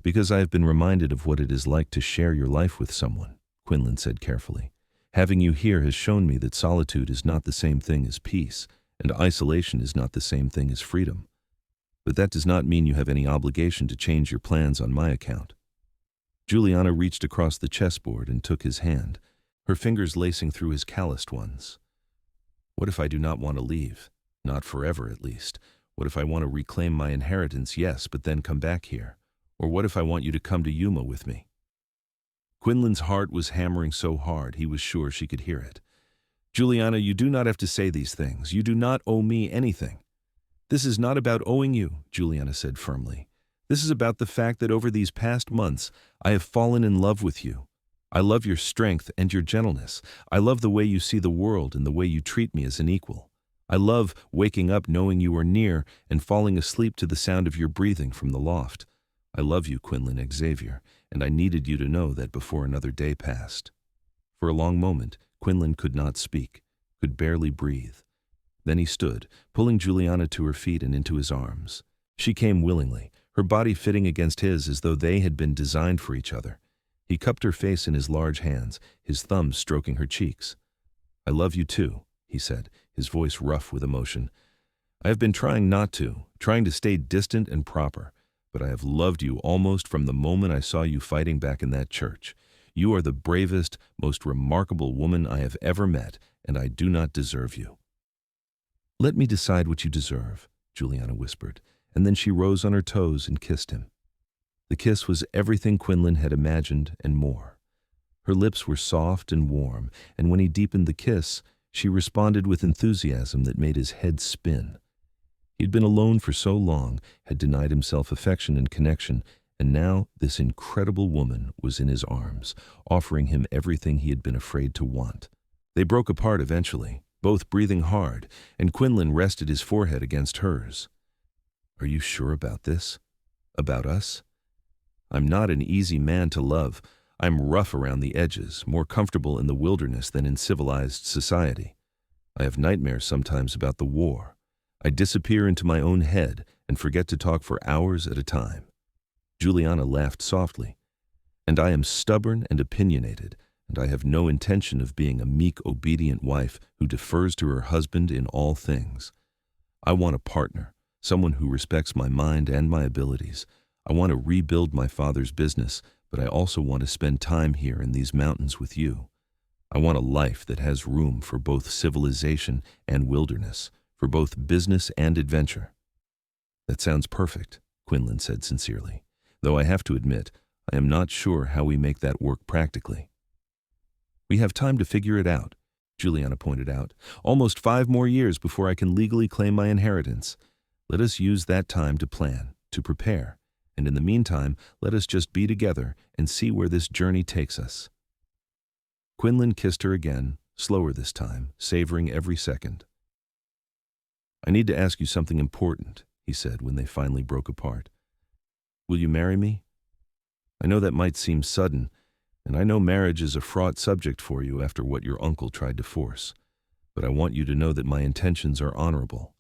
Speaker 1: Because I have been reminded of what it is like to share your life with someone," Quinlan said carefully. "Having you here has shown me that solitude is not the same thing as peace, and isolation is not the same thing as freedom. But that does not mean you have any obligation to change your plans on my account." Juliana reached across the chessboard and took his hand, her fingers lacing through his calloused ones. What if I do not want to leave? Not forever, at least. What if I want to reclaim my inheritance? Yes, but then come back here. Or what if I want you to come to Yuma with me? Quinlan's heart was hammering so hard he was sure she could hear it. Juliana, you do not have to say these things. You do not owe me anything. This is not about owing you, Juliana said firmly. This is about the fact that over these past months, I have fallen in love with you. I love your strength and your gentleness. I love the way you see the world and the way you treat me as an equal. I love waking up knowing you are near and falling asleep to the sound of your breathing from the loft. I love you, Quinlan Xavier, and I needed you to know that before another day passed. For a long moment, Quinlan could not speak, could barely breathe. Then he stood, pulling Juliana to her feet and into his arms. She came willingly, her body fitting against his as though they had been designed for each other. He cupped her face in his large hands, his thumbs stroking her cheeks. I love you too, he said, his voice rough with emotion. I have been trying not to, trying to stay distant and proper, but I have loved you almost from the moment I saw you fighting back in that church. You are the bravest, most remarkable woman I have ever met, and I do not deserve you. Let me decide what you deserve, Juliana whispered, and then she rose on her toes and kissed him. The kiss was everything Quinlan had imagined and more. Her lips were soft and warm, and when he deepened the kiss, she responded with enthusiasm that made his head spin. He had been alone for so long, had denied himself affection and connection, and now this incredible woman was in his arms, offering him everything he had been afraid to want. They broke apart eventually, both breathing hard, and Quinlan rested his forehead against hers. Are you sure about this? About us? I'm not an easy man to love. I'm rough around the edges, more comfortable in the wilderness than in civilized society. I have nightmares sometimes about the war. I disappear into my own head and forget to talk for hours at a time. Juliana laughed softly. And I am stubborn and opinionated, and I have no intention of being a meek, obedient wife who defers to her husband in all things. I want a partner, someone who respects my mind and my abilities. I want to rebuild my father's business, but I also want to spend time here in these mountains with you. I want a life that has room for both civilization and wilderness, for both business and adventure. That sounds perfect, Quinlan said sincerely, though I have to admit, I am not sure how we make that work practically. We have time to figure it out, Juliana pointed out. Almost 5 more years before I can legally claim my inheritance. Let us use that time to plan, to prepare. And in the meantime, let us just be together and see where this journey takes us. Quinlan kissed her again, slower this time, savoring every second. I need to ask you something important, he said when they finally broke apart. Will you marry me? I know that might seem sudden, and I know marriage is a fraught subject for you after what your uncle tried to force, but I want you to know that my intentions are honorable.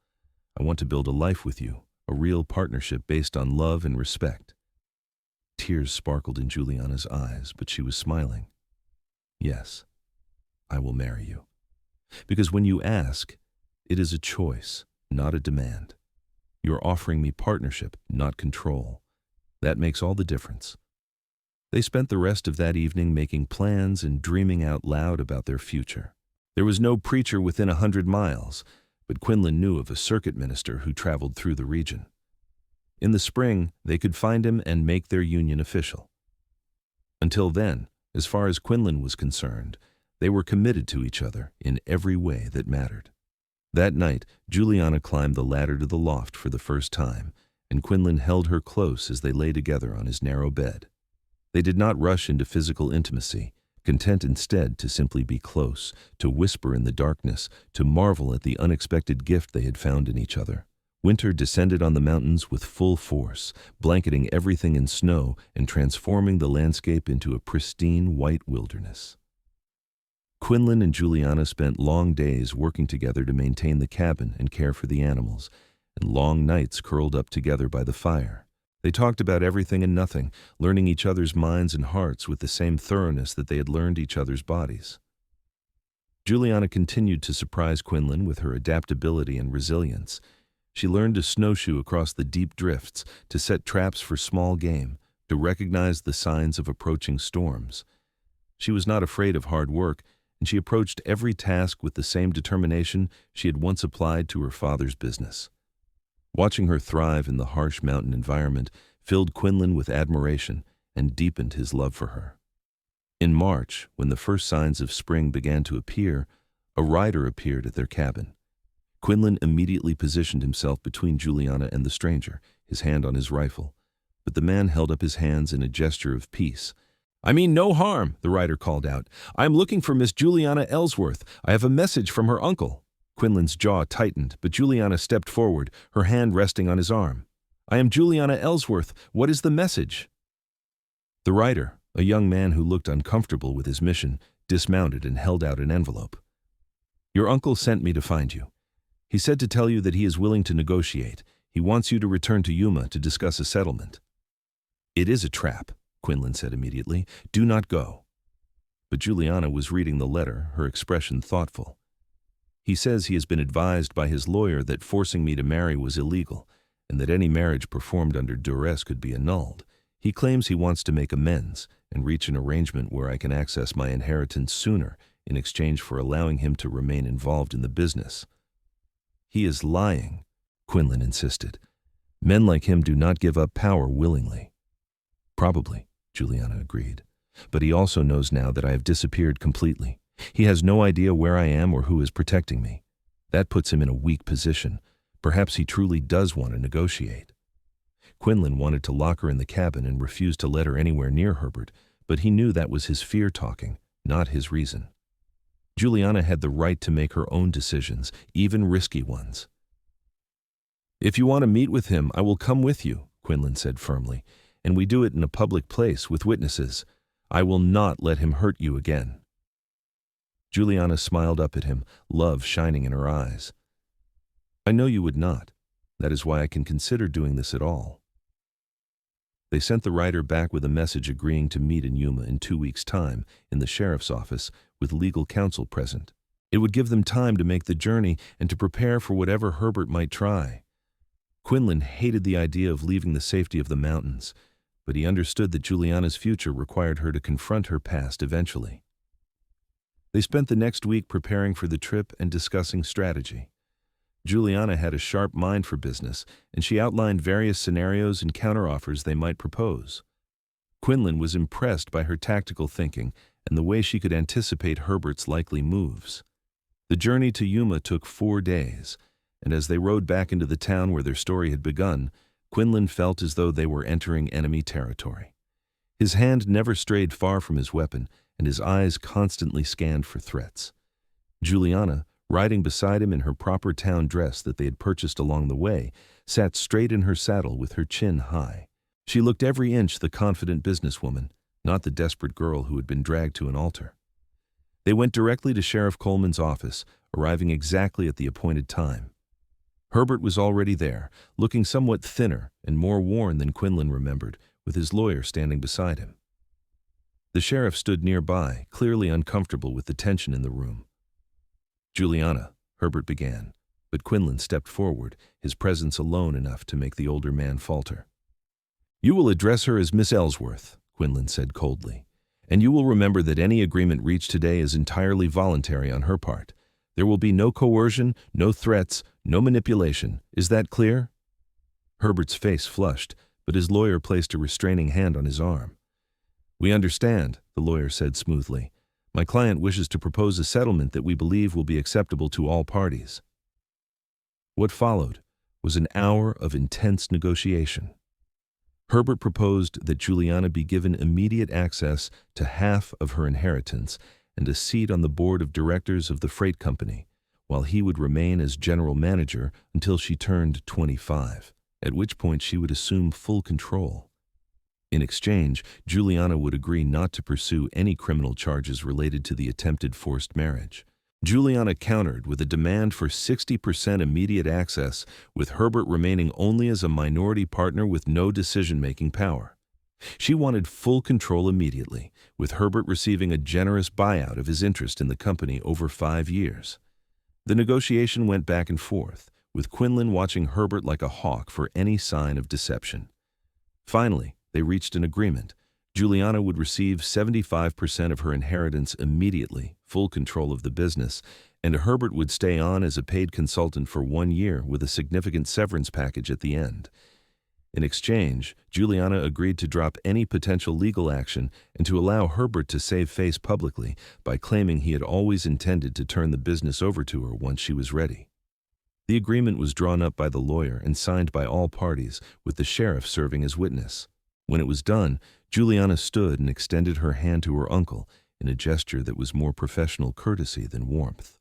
Speaker 1: I want to build a life with you, a real partnership based on love and respect. Tears sparkled in Juliana's eyes, but she was smiling. Yes, I will marry you. Because when you ask, it is a choice, not a demand. You're offering me partnership, not control. That makes all the difference. They spent the rest of that evening making plans and dreaming out loud about their future. There was no preacher within 100 miles, but Quinlan knew of a circuit minister who traveled through the region. In the spring, they could find him and make their union official. Until then, as far as Quinlan was concerned, they were committed to each other in every way that mattered. That night, Juliana climbed the ladder to the loft for the first time, and Quinlan held her close as they lay together on his narrow bed. They did not rush into physical intimacy, content instead to simply be close, to whisper in the darkness, to marvel at the unexpected gift they had found in each other. Winter descended on the mountains with full force, blanketing everything in snow and transforming the landscape into a pristine white wilderness. Quinlan and Juliana spent long days working together to maintain the cabin and care for the animals, and long nights curled up together by the fire. They talked about everything and nothing, learning each other's minds and hearts with the same thoroughness that they had learned each other's bodies. Juliana continued to surprise Quinlan with her adaptability and resilience. She learned to snowshoe across the deep drifts, to set traps for small game, to recognize the signs of approaching storms. She was not afraid of hard work, and she approached every task with the same determination she had once applied to her father's business. Watching her thrive in the harsh mountain environment filled Quinlan with admiration and deepened his love for her. In March, when the first signs of spring began to appear, a rider appeared at their cabin. Quinlan immediately positioned himself between Juliana and the stranger, his hand on his rifle. But the man held up his hands in a gesture of peace. "I mean no harm," the rider called out. "I am looking for Miss Juliana Ellsworth. I have a message from her uncle." Quinlan's jaw tightened, but Juliana stepped forward, her hand resting on his arm. "I am Juliana Ellsworth. What is the message?" The rider, a young man who looked uncomfortable with his mission, dismounted and held out an envelope. "Your uncle sent me to find you. He said to tell you that he is willing to negotiate. He wants you to return to Yuma to discuss a settlement." "It is a trap," Quinlan said immediately. "Do not go." But Juliana was reading the letter, her expression thoughtful. "He says he has been advised by his lawyer that forcing me to marry was illegal, and that any marriage performed under duress could be annulled. He claims he wants to make amends and reach an arrangement where I can access my inheritance sooner in exchange for allowing him to remain involved in the business." "He is lying," Quinlan insisted. "Men like him do not give up power willingly." "Probably," Juliana agreed. "But he also knows now that I have disappeared completely. He has no idea where I am or who is protecting me. That puts him in a weak position. Perhaps he truly does want to negotiate." Quinlan wanted to lock her in the cabin and refused to let her anywhere near Herbert, but he knew that was his fear talking, not his reason. Juliana had the right to make her own decisions, even risky ones. "If you want to meet with him, I will come with you," Quinlan said firmly, "and we do it in a public place with witnesses. I will not let him hurt you again." Juliana smiled up at him, love shining in her eyes. "I know you would not. That is why I can consider doing this at all." They sent the rider back with a message agreeing to meet in Yuma in 2 weeks' time in the sheriff's office with legal counsel present. It would give them time to make the journey and to prepare for whatever Herbert might try. Quinlan hated the idea of leaving the safety of the mountains, but he understood that Juliana's future required her to confront her past eventually. They spent the next week preparing for the trip and discussing strategy. Juliana had a sharp mind for business, and she outlined various scenarios and counteroffers they might propose. Quinlan was impressed by her tactical thinking and the way she could anticipate Herbert's likely moves. The journey to Yuma took 4 days, and as they rode back into the town where their story had begun, Quinlan felt as though they were entering enemy territory. His hand never strayed far from his weapon, and his eyes constantly scanned for threats. Juliana, riding beside him in her proper town dress that they had purchased along the way, sat straight in her saddle with her chin high. She looked every inch the confident businesswoman, not the desperate girl who had been dragged to an altar. They went directly to Sheriff Coleman's office, arriving exactly at the appointed time. Herbert was already there, looking somewhat thinner and more worn than Quinlan remembered, with his lawyer standing beside him. The sheriff stood nearby, clearly uncomfortable with the tension in the room. "Juliana," Herbert began, but Quinlan stepped forward, his presence alone enough to make the older man falter. "You will address her as Miss Ellsworth," Quinlan said coldly, "and you will remember that any agreement reached today is entirely voluntary on her part. There will be no coercion, no threats, no manipulation. Is that clear?" Herbert's face flushed, but his lawyer placed a restraining hand on his arm. "We understand," the lawyer said smoothly. "My client wishes to propose a settlement that we believe will be acceptable to all parties." What followed was an hour of intense negotiation. Herbert proposed that Juliana be given immediate access to half of her inheritance and a seat on the board of directors of the freight company, while he would remain as general manager until she turned 25, at which point she would assume full control. In exchange, Juliana would agree not to pursue any criminal charges related to the attempted forced marriage. Juliana countered with a demand for 60% immediate access, with Herbert remaining only as a minority partner with no decision-making power. She wanted full control immediately, with Herbert receiving a generous buyout of his interest in the company over 5 years. The negotiation went back and forth, with Quinlan watching Herbert like a hawk for any sign of deception. Finally, they reached an agreement. Juliana would receive 75% of her inheritance immediately, full control of the business, and Herbert would stay on as a paid consultant for 1 year with a significant severance package at the end. In exchange, Juliana agreed to drop any potential legal action and to allow Herbert to save face publicly by claiming he had always intended to turn the business over to her once she was ready. The agreement was drawn up by the lawyer and signed by all parties, with the sheriff serving as witness. When it was done, Juliana stood and extended her hand to her uncle in a gesture that was more professional courtesy than warmth.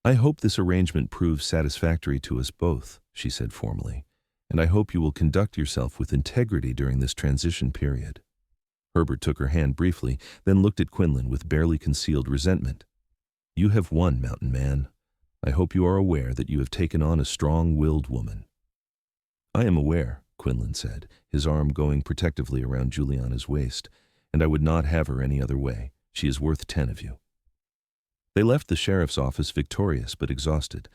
Speaker 1: "I hope this arrangement proves satisfactory to us both," she said formally, "and I hope you will conduct yourself with integrity during this transition period." Herbert took her hand briefly, then looked at Quinlan with barely concealed resentment. "You have won, Mountain Man. I hope you are aware that you have taken on a strong-willed woman." "I am aware," Quinlan said, his arm going protectively around Juliana's waist, "and I would not have her any other way. She is worth 10 of you." They left the sheriff's office victorious but exhausted.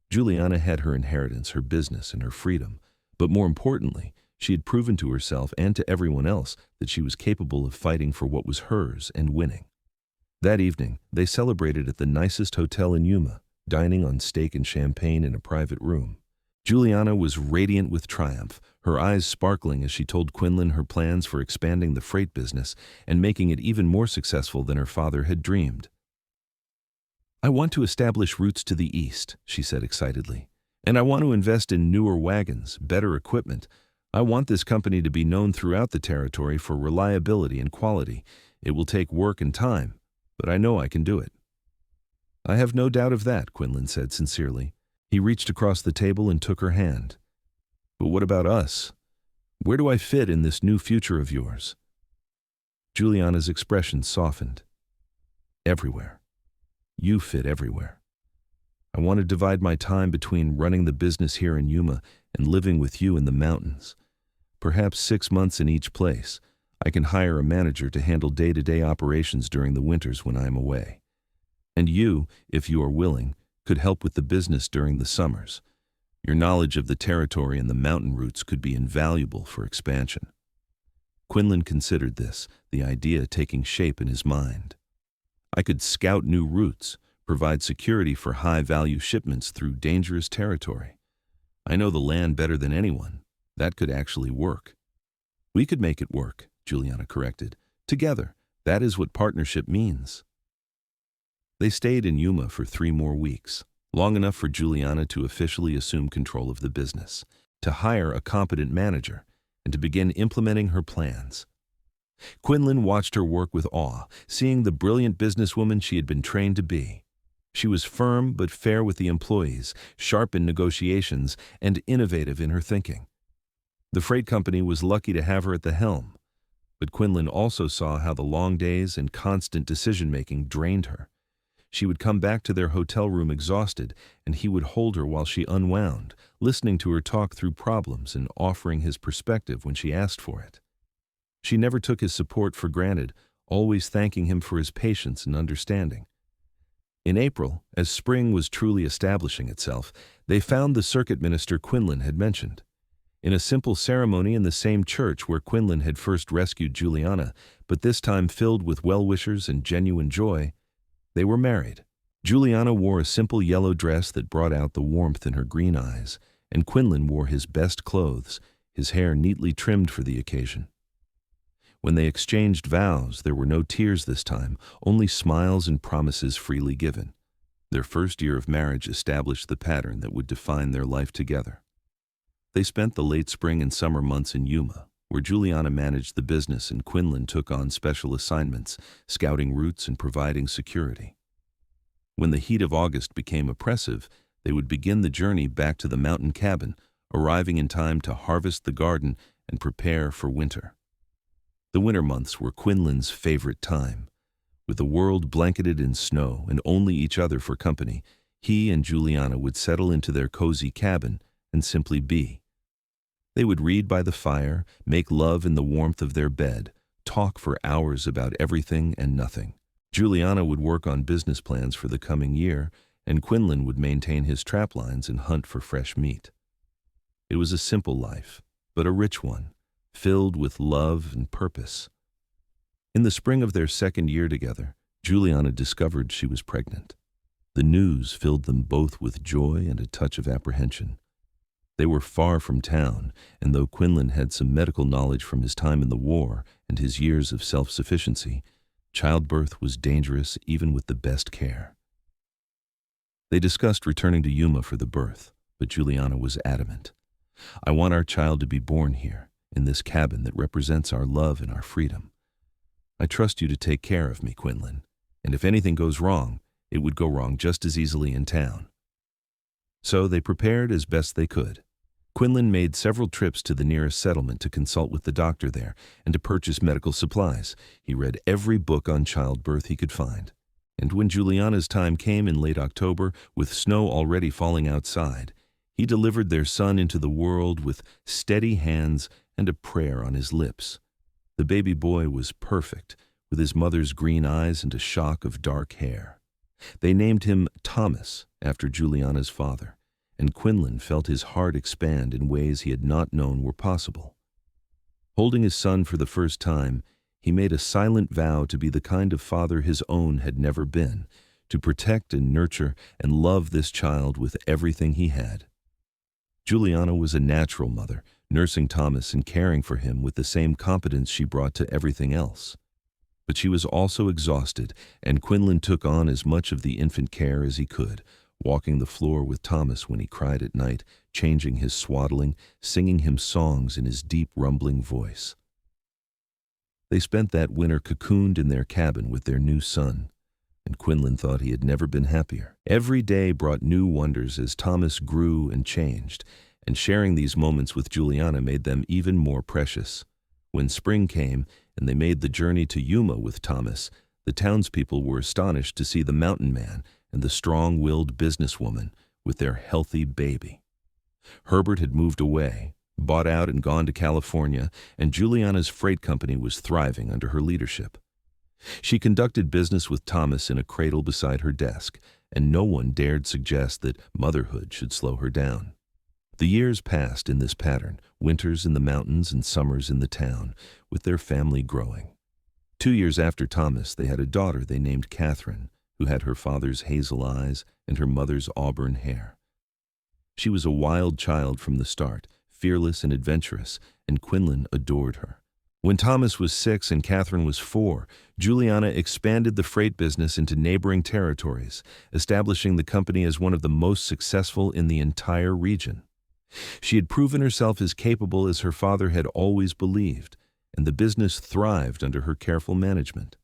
Speaker 1: Juliana had her inheritance, her business, and her freedom, but more importantly, she had proven to herself and to everyone else that she was capable of fighting for what was hers and winning. That evening, they celebrated at the nicest hotel in Yuma, dining on steak and champagne in a private room. Juliana was radiant with triumph, her eyes sparkling as she told Quinlan her plans for expanding the freight business and making it even more successful than her father had dreamed. "I want to establish routes to the east," she said excitedly, "and I want to invest in newer wagons, better equipment. I want this company to be known throughout the territory for reliability and quality. It will take work and time, but I know I can do it." "I have no doubt of that," Quinlan said sincerely. He reached across the table and took her hand. "But what about us? Where do I fit in this new future of yours?" Juliana's expression softened. "Everywhere. You fit everywhere. I want to divide my time between running the business here in Yuma and living with you in the mountains. Perhaps 6 months in each place. I can hire a manager to handle day-to-day operations during the winters when I am away. And you, if you are willing, could help with the business during the summers. Your knowledge of the territory and the mountain routes could be invaluable for expansion." Quinlan considered this, the idea taking shape in his mind. "I could scout new routes, provide security for high-value shipments through dangerous territory. I know the land better than anyone. That could actually work." "We could make it work," Juliana corrected. "Together. That is what partnership means." They stayed in Yuma for 3 more weeks, long enough for Juliana to officially assume control of the business, to hire a competent manager, and to begin implementing her plans. Quinlan watched her work with awe, seeing the brilliant businesswoman she had been trained to be. She was firm but fair with the employees, sharp in negotiations, and innovative in her thinking. The freight company was lucky to have her at the helm, but Quinlan also saw how the long days and constant decision-making drained her. She would come back to their hotel room exhausted, and he would hold her while she unwound, listening to her talk through problems and offering his perspective when she asked for it. She never took his support for granted, always thanking him for his patience and understanding. In April, as spring was truly establishing itself, they found the circuit minister Quinlan had mentioned. In a simple ceremony in the same church where Quinlan had first rescued Juliana, but this time filled with well-wishers and genuine joy, they were married. Juliana wore a simple yellow dress that brought out the warmth in her green eyes, and Quinlan wore his best clothes, his hair neatly trimmed for the occasion. When they exchanged vows, there were no tears this time, only smiles and promises freely given. Their first year of marriage established the pattern that would define their life together. They spent the late spring and summer months in Yuma, where Juliana managed the business and Quinlan took on special assignments, scouting routes and providing security. When the heat of August became oppressive, they would begin the journey back to the mountain cabin, arriving in time to harvest the garden and prepare for winter. The winter months were Quinlan's favorite time. With the world blanketed in snow and only each other for company, he and Juliana would settle into their cozy cabin and simply be. They would read by the fire, make love in the warmth of their bed, talk for hours about everything and nothing. Juliana would work on business plans for the coming year, and Quinlan would maintain his trap lines and hunt for fresh meat. It was a simple life, but a rich one, filled with love and purpose. In the spring of their second year together, Juliana discovered she was pregnant. The news filled them both with joy and a touch of apprehension. They were far from town, and though Quinlan had some medical knowledge from his time in the war and his years of self-sufficiency, childbirth was dangerous even with the best care. They discussed returning to Yuma for the birth, but Juliana was adamant. "I want our child to be born here, in this cabin that represents our love and our freedom. I trust you to take care of me, Quinlan, and if anything goes wrong, it would go wrong just as easily in town." So they prepared as best they could. Quinlan made several trips to the nearest settlement to consult with the doctor there and to purchase medical supplies. He read every book on childbirth he could find. And when Juliana's time came in late October, with snow already falling outside, he delivered their son into the world with steady hands and a prayer on his lips. The baby boy was perfect, with his mother's green eyes and a shock of dark hair. They named him Thomas, after Juliana's father, and Quinlan felt his heart expand in ways he had not known were possible. Holding his son for the first time, he made a silent vow to be the kind of father his own had never been, to protect and nurture and love this child with everything he had. Juliana was a natural mother, nursing Thomas and caring for him with the same competence she brought to everything else. But she was also exhausted, and Quinlan took on as much of the infant care as he could, walking the floor with Thomas when he cried at night, changing his swaddling, singing him songs in his deep, rumbling voice. They spent that winter cocooned in their cabin with their new son, and Quinlan thought he had never been happier. Every day brought new wonders as Thomas grew and changed, and sharing these moments with Juliana made them even more precious. When spring came and they made the journey to Yuma with Thomas, the townspeople were astonished to see the mountain man and the strong-willed businesswoman with their healthy baby. Herbert had moved away, bought out and gone to California, and Juliana's freight company was thriving under her leadership. She conducted business with Thomas in a cradle beside her desk, and no one dared suggest that motherhood should slow her down. The years passed in this pattern, winters in the mountains and summers in the town, with their family growing. 2 years after Thomas, they had a daughter they named Catherine, who had her father's hazel eyes and her mother's auburn hair. She was a wild child from the start, fearless and adventurous, and Quinlan adored her. When Thomas was 6 and Catherine was 4, Juliana expanded the freight business into neighboring territories, establishing the company as one of the most successful in the entire region. She had proven herself as capable as her father had always believed, and the business thrived under her careful management.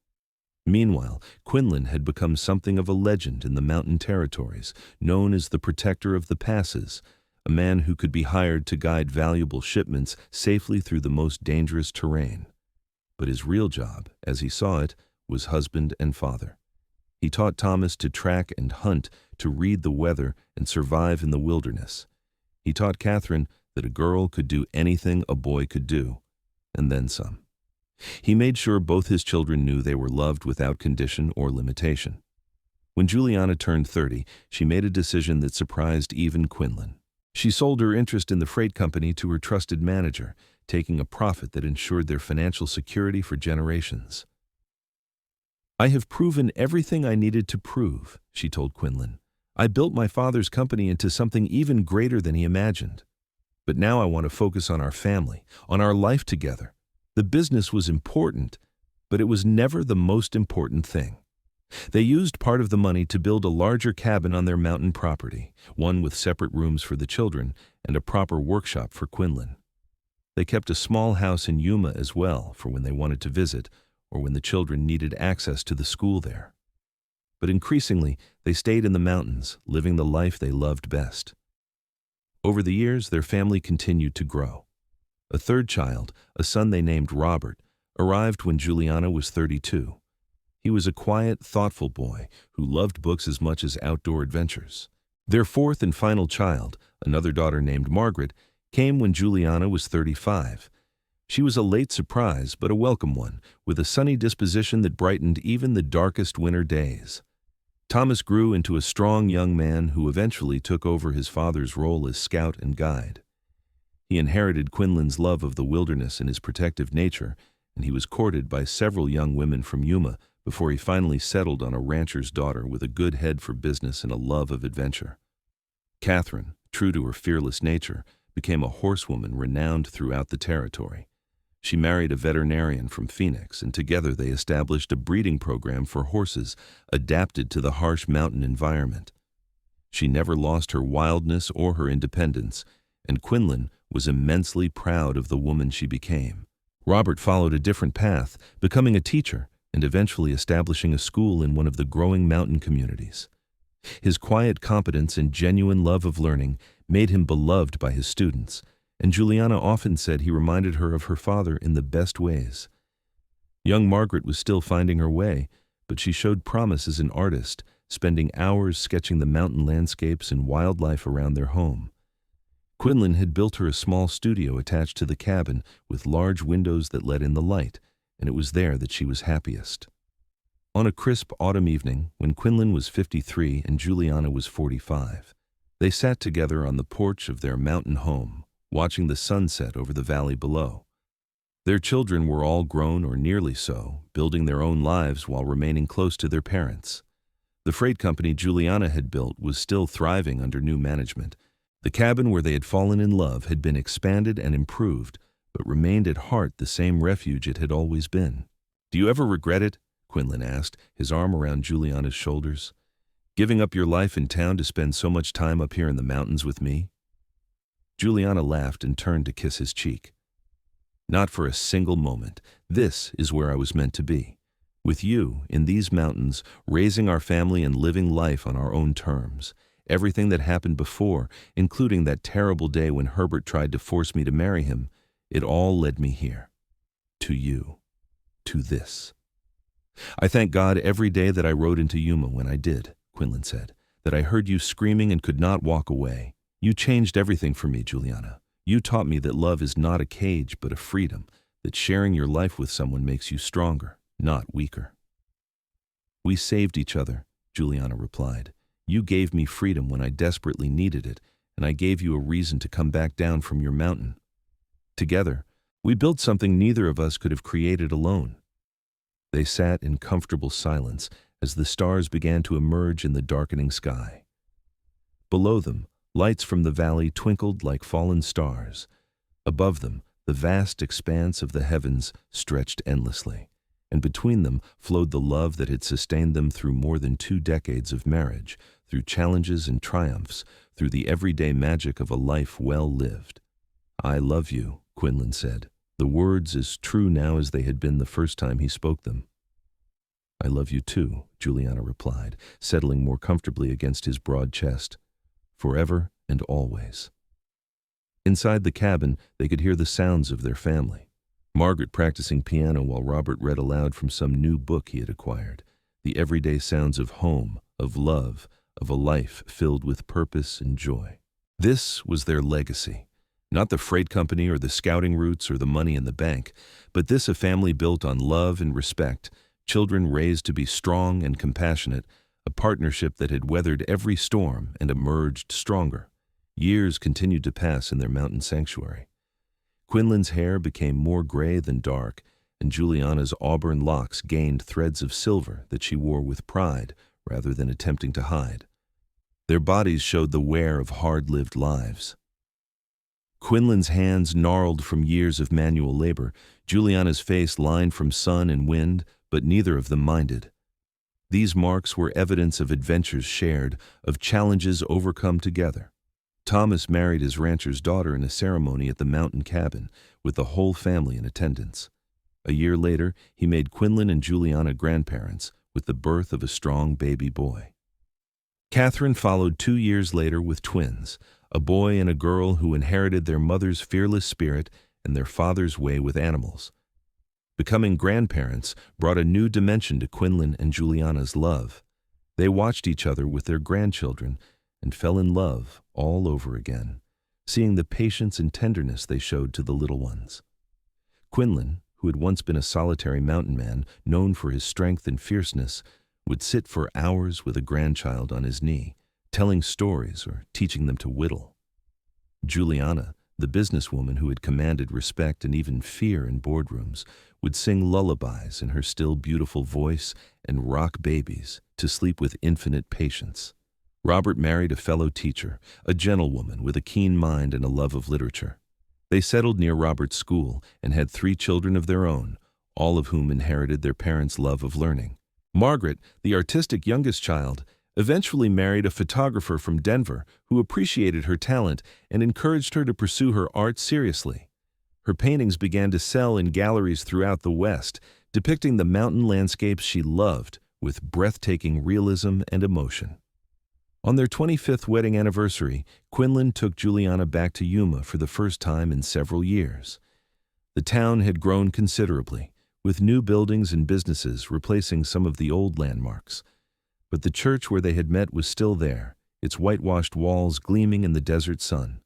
Speaker 1: Meanwhile, Quinlan had become something of a legend in the mountain territories, known as the protector of the passes, a man who could be hired to guide valuable shipments safely through the most dangerous terrain. But his real job, as he saw it, was husband and father. He taught Thomas to track and hunt, to read the weather and survive in the wilderness. He taught Catherine that a girl could do anything a boy could do, and then some. He made sure both his children knew they were loved without condition or limitation. When Juliana turned 30, she made a decision that surprised even Quinlan. She sold her interest in the freight company to her trusted manager, taking a profit that ensured their financial security for generations. "I have proven everything I needed to prove," she told Quinlan. "I built my father's company into something even greater than he imagined. But now I want to focus on our family, on our life together. The business was important, but it was never the most important thing." They used part of the money to build a larger cabin on their mountain property, one with separate rooms for the children and a proper workshop for Quinlan. They kept a small house in Yuma as well for when they wanted to visit or when the children needed access to the school there. But increasingly, they stayed in the mountains, living the life they loved best. Over the years, their family continued to grow. A third child, a son they named Robert, arrived when Juliana was 32. He was a quiet, thoughtful boy who loved books as much as outdoor adventures. Their fourth and final child, another daughter named Margaret, came when Juliana was 35. She was a late surprise, but a welcome one, with a sunny disposition that brightened even the darkest winter days. Thomas grew into a strong young man who eventually took over his father's role as scout and guide. He inherited Quinlan's love of the wilderness and his protective nature, and he was courted by several young women from Yuma before he finally settled on a rancher's daughter with a good head for business and a love of adventure. Catherine, true to her fearless nature, became a horsewoman renowned throughout the territory. She married a veterinarian from Phoenix, and together they established a breeding program for horses adapted to the harsh mountain environment. She never lost her wildness or her independence, and Quinlan was immensely proud of the woman she became. Robert followed a different path, becoming a teacher and eventually establishing a school in one of the growing mountain communities. His quiet competence and genuine love of learning made him beloved by his students, and Juliana often said he reminded her of her father in the best ways. Young Margaret was still finding her way, but she showed promise as an artist, spending hours sketching the mountain landscapes and wildlife around their home. Quinlan had built her a small studio attached to the cabin with large windows that let in the light, and it was there that she was happiest. On a crisp autumn evening, when Quinlan was 53 and Juliana was 45, they sat together on the porch of their mountain home, watching the sunset over the valley below. Their children were all grown or nearly so, building their own lives while remaining close to their parents. The freight company Juliana had built was still thriving under new management. The cabin where they had fallen in love had been expanded and improved, but remained at heart the same refuge it had always been. "Do you ever regret it?" Quinlan asked, his arm around Juliana's shoulders. "Giving up your life in town to spend so much time up here in the mountains with me?" Juliana laughed and turned to kiss his cheek. "Not for a single moment. This is where I was meant to be. With you, in these mountains, raising our family and living life on our own terms. Everything that happened before, including that terrible day when Herbert tried to force me to marry him, it all led me here. To you. To this. I thank God every day that I rode into Yuma when I did," Quinlan said, "that I heard you screaming and could not walk away. You changed everything for me, Juliana. You taught me that love is not a cage but a freedom, that sharing your life with someone makes you stronger, not weaker." "We saved each other," Juliana replied. "You gave me freedom when I desperately needed it, and I gave you a reason to come back down from your mountain. Together, we built something neither of us could have created alone." They sat in comfortable silence as the stars began to emerge in the darkening sky. Below them, lights from the valley twinkled like fallen stars. Above them, the vast expanse of the heavens stretched endlessly, and between them flowed the love that had sustained them through more than 2 decades of marriage, through challenges and triumphs, through the everyday magic of a life well lived. "I love you," Quinlan said, the words as true now as they had been the first time he spoke them. "I love you too," Juliana replied, settling more comfortably against his broad chest. "Forever and always." Inside the cabin, they could hear the sounds of their family. Margaret practicing piano while Robert read aloud from some new book he had acquired. The everyday sounds of home, of love, of a life filled with purpose and joy. This was their legacy. Not the freight company or the scouting routes or the money in the bank, but this a family built on love and respect, children raised to be strong and compassionate, a partnership that had weathered every storm and emerged stronger. Years continued to pass in their mountain sanctuary. Quinlan's hair became more gray than dark, and Juliana's auburn locks gained threads of silver that she wore with pride rather than attempting to hide. Their bodies showed the wear of hard-lived lives. Quinlan's hands gnarled from years of manual labor, Juliana's face lined from sun and wind, but neither of them minded. These marks were evidence of adventures shared, of challenges overcome together. Thomas married his rancher's daughter in a ceremony at the mountain cabin, with the whole family in attendance. A year later, he made Quinlan and Juliana grandparents, with the birth of a strong baby boy. Catherine followed 2 years later with twins, a boy and a girl who inherited their mother's fearless spirit and their father's way with animals. Becoming grandparents brought a new dimension to Quinlan and Juliana's love. They watched each other with their grandchildren and fell in love all over again, seeing the patience and tenderness they showed to the little ones. Quinlan, who had once been a solitary mountain man known for his strength and fierceness, would sit for hours with a grandchild on his knee, telling stories or teaching them to whittle. Juliana, The businesswoman who had commanded respect and even fear in boardrooms would sing lullabies in her still beautiful voice and rock babies to sleep with infinite patience. Robert married a fellow teacher, a gentlewoman with a keen mind and a love of literature. They settled near Robert's school and had 3 children of their own, all of whom inherited their parents' love of learning. Margaret, the artistic youngest child, eventually married a photographer from Denver who appreciated her talent and encouraged her to pursue her art seriously. Her paintings began to sell in galleries throughout the West, depicting the mountain landscapes she loved with breathtaking realism and emotion. On their 25th wedding anniversary, Quinlan took Juliana back to Yuma for the first time in several years. The town had grown considerably, with new buildings and businesses replacing some of the old landmarks. But the church where they had met was still there, its whitewashed walls gleaming in the desert sun.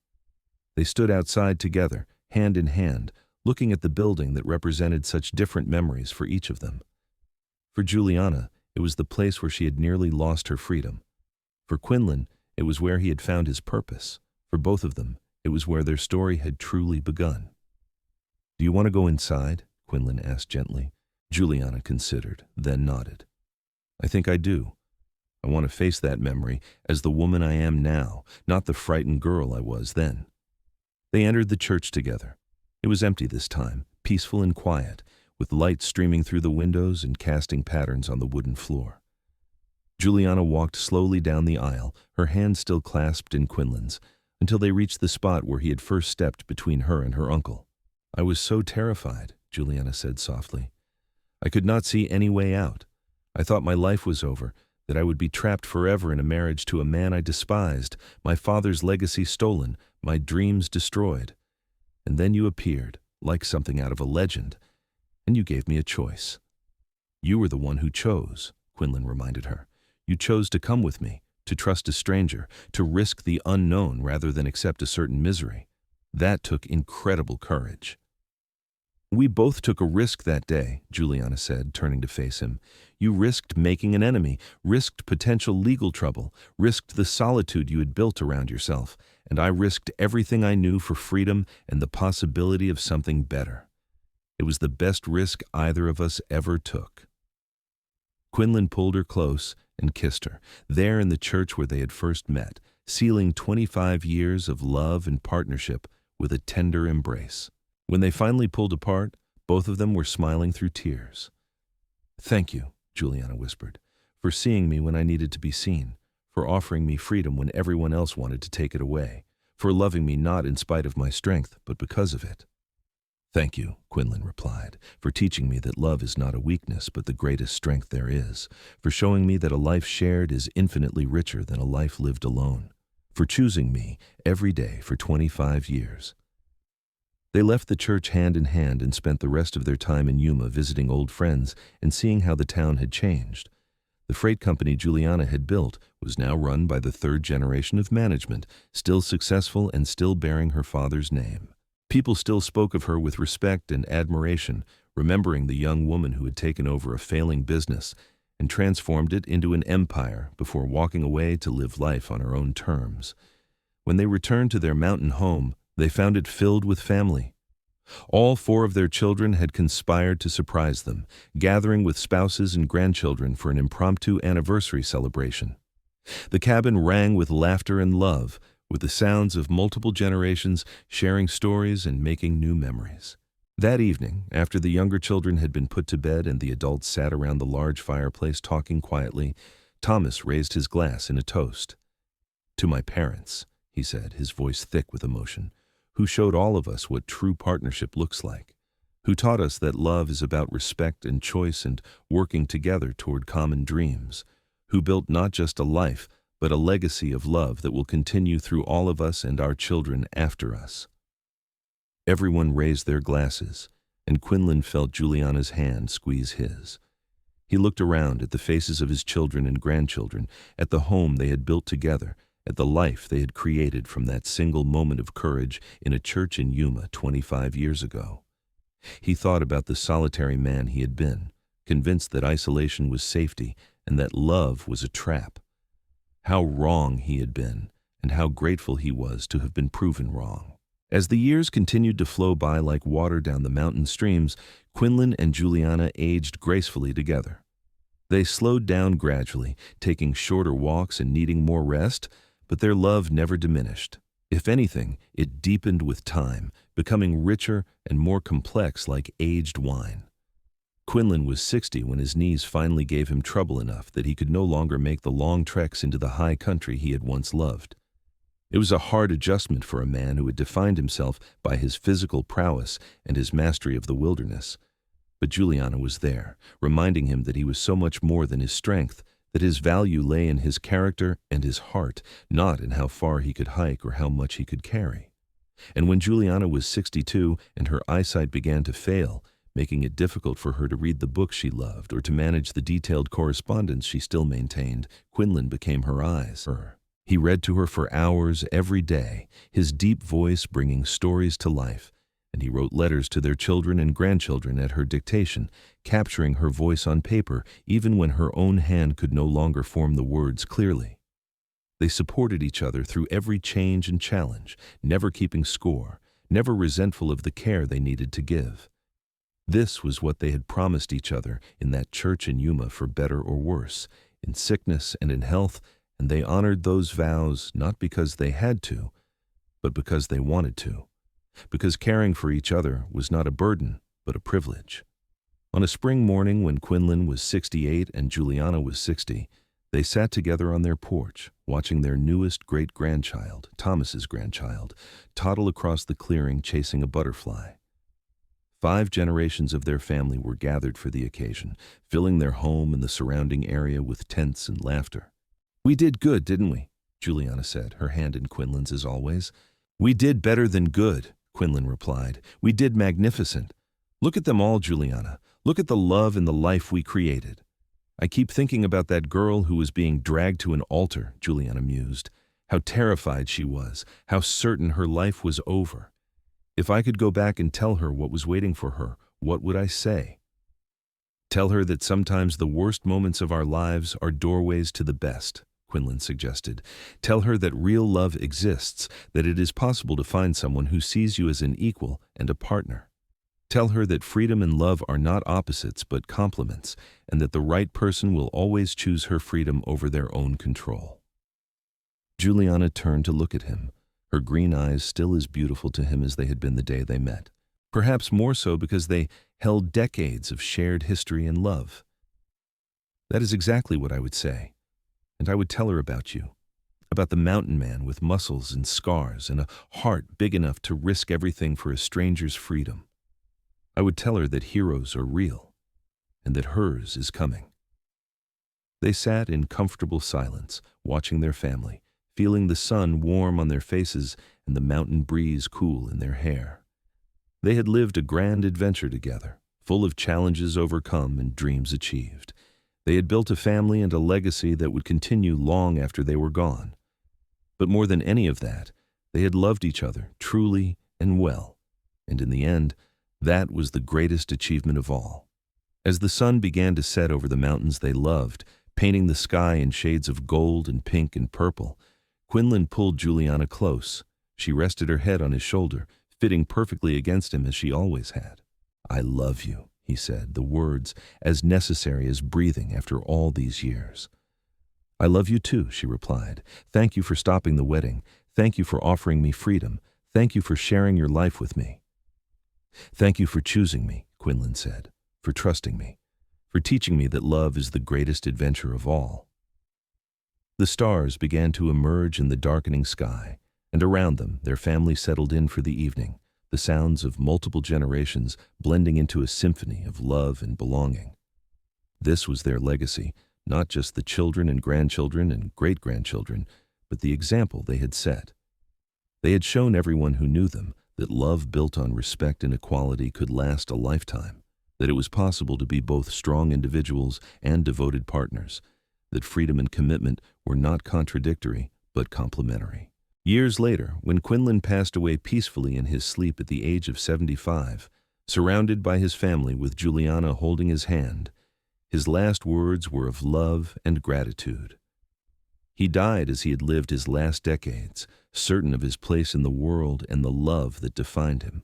Speaker 1: They stood outside together, hand in hand, looking at the building that represented such different memories for each of them. For Juliana, it was the place where she had nearly lost her freedom. For Quinlan, it was where he had found his purpose. For both of them, it was where their story had truly begun. "Do you want to go inside?" Quinlan asked gently. Juliana considered, then nodded. "I think I do. I want to face that memory as the woman I am now, not the frightened girl I was then." They entered the church together. It was empty this time, peaceful and quiet, with light streaming through the windows and casting patterns on the wooden floor. Juliana walked slowly down the aisle, her hand still clasped in Quinlan's, until they reached the spot where he had first stepped between her and her uncle. "I was so terrified," Juliana said softly. "I could not see any way out. I thought my life was over, that I would be trapped forever in a marriage to a man I despised, my father's legacy stolen, my dreams destroyed. And then you appeared, like something out of a legend, and you gave me a choice." "You were the one who chose," Quinlan reminded her. "You chose to come with me, to trust a stranger, to risk the unknown rather than accept a certain misery. That took incredible courage." "We both took a risk that day," Juliana said, turning to face him. "You risked making an enemy, risked potential legal trouble, risked the solitude you had built around yourself, and I risked everything I knew for freedom and the possibility of something better. It was the best risk either of us ever took." Quinlan pulled her close and kissed her, there in the church where they had first met, sealing 25 years of love and partnership with a tender embrace. When they finally pulled apart, both of them were smiling through tears. "Thank you," Juliana whispered, "for seeing me when I needed to be seen, for offering me freedom when everyone else wanted to take it away, for loving me not in spite of my strength, but because of it." "Thank you," Quinlan replied, "for teaching me that love is not a weakness but the greatest strength there is, for showing me that a life shared is infinitely richer than a life lived alone, for choosing me every day for 25 years. They left the church hand in hand and spent the rest of their time in Yuma visiting old friends and seeing how the town had changed. The freight company Juliana had built was now run by the 3rd generation of management, still successful and still bearing her father's name. People still spoke of her with respect and admiration, remembering the young woman who had taken over a failing business and transformed it into an empire before walking away to live life on her own terms. When they returned to their mountain home, they found it filled with family. All 4 of their children had conspired to surprise them, gathering with spouses and grandchildren for an impromptu anniversary celebration. The cabin rang with laughter and love, with the sounds of multiple generations sharing stories and making new memories. That evening, after the younger children had been put to bed and the adults sat around the large fireplace talking quietly, Thomas raised his glass in a toast. "To my parents," he said, his voice thick with emotion, "who showed all of us what true partnership looks like, who taught us that love is about respect and choice and working together toward common dreams, who built not just a life, but a legacy of love that will continue through all of us and our children after us." Everyone raised their glasses, and Quinlan felt Juliana's hand squeeze his. He looked around at the faces of his children and grandchildren, at the home they had built together, at the life they had created from that single moment of courage in a church in Yuma 25 years ago. He thought about the solitary man he had been, convinced that isolation was safety and that love was a trap. How wrong he had been, and how grateful he was to have been proven wrong. As the years continued to flow by like water down the mountain streams, Quinlan and Juliana aged gracefully together. They slowed down gradually, taking shorter walks and needing more rest, but their love never diminished. If anything, it deepened with time, becoming richer and more complex like aged wine. Quinlan was 60 when his knees finally gave him trouble enough that he could no longer make the long treks into the high country he had once loved. It was a hard adjustment for a man who had defined himself by his physical prowess and his mastery of the wilderness. But Juliana was there, reminding him that he was so much more than his strength, that his value lay in his character and his heart, not in how far he could hike or how much he could carry. And when Juliana was 62 and her eyesight began to fail, making it difficult for her to read the books she loved or to manage the detailed correspondence she still maintained, Quinlan became her eyes. He read to her for hours every day, his deep voice bringing stories to life, and he wrote letters to their children and grandchildren at her dictation, capturing her voice on paper even when her own hand could no longer form the words clearly. They supported each other through every change and challenge, never keeping score, never resentful of the care they needed to give. This was what they had promised each other in that church in Yuma, for better or worse, in sickness and in health, and they honored those vows not because they had to, but because they wanted to, because caring for each other was not a burden, but a privilege. On a spring morning when Quinlan was 68 and Juliana was 60, they sat together on their porch, watching their newest great-grandchild, Thomas's grandchild, toddle across the clearing chasing a butterfly. 5 generations of their family were gathered for the occasion, filling their home and the surrounding area with tents and laughter. "We did good, didn't we?" Juliana said, her hand in Quinlan's as always. "We did better than good," Quinlan replied. "We did magnificent. Look at them all, Juliana. Look at the love and the life we created." "I keep thinking about that girl who was being dragged to an altar," Juliana mused. "How terrified she was, how certain her life was over. If I could go back and tell her what was waiting for her, what would I say?" "Tell her that sometimes the worst moments of our lives are doorways to the best," Quinlan suggested. "Tell her that real love exists, that it is possible to find someone who sees you as an equal and a partner. Tell her that freedom and love are not opposites but complements, and that the right person will always choose her freedom over their own control." Juliana turned to look at him, her green eyes still as beautiful to him as they had been the day they met, perhaps more so because they held decades of shared history and love. "That is exactly what I would say. And I would tell her about you, about the mountain man with muscles and scars and a heart big enough to risk everything for a stranger's freedom. I would tell her that heroes are real, and that hers is coming." They sat in comfortable silence, watching their family, feeling the sun warm on their faces and the mountain breeze cool in their hair. They had lived a grand adventure together, full of challenges overcome and dreams achieved. They had built a family and a legacy that would continue long after they were gone. But more than any of that, they had loved each other truly and well, and in the end, that was the greatest achievement of all. As the sun began to set over the mountains they loved, painting the sky in shades of gold and pink and purple, Quinlan pulled Juliana close. She rested her head on his shoulder, fitting perfectly against him as she always had. "I love you," he said, the words as necessary as breathing after all these years. "I love you too," she replied. "Thank you for stopping the wedding. Thank you for offering me freedom. Thank you for sharing your life with me." "Thank you for choosing me," Quinlan said, "for trusting me, for teaching me that love is the greatest adventure of all." The stars began to emerge in the darkening sky, and around them their family settled in for the evening, the sounds of multiple generations blending into a symphony of love and belonging. This was their legacy, not just the children and grandchildren and great-grandchildren, but the example they had set. They had shown everyone who knew them that love built on respect and equality could last a lifetime, that it was possible to be both strong individuals and devoted partners, that freedom and commitment were not contradictory but complementary. Years later, when Quinlan passed away peacefully in his sleep at the age of 75, surrounded by his family with Juliana holding his hand, his last words were of love and gratitude. He died as he had lived his last decades, certain of his place in the world and the love that defined him.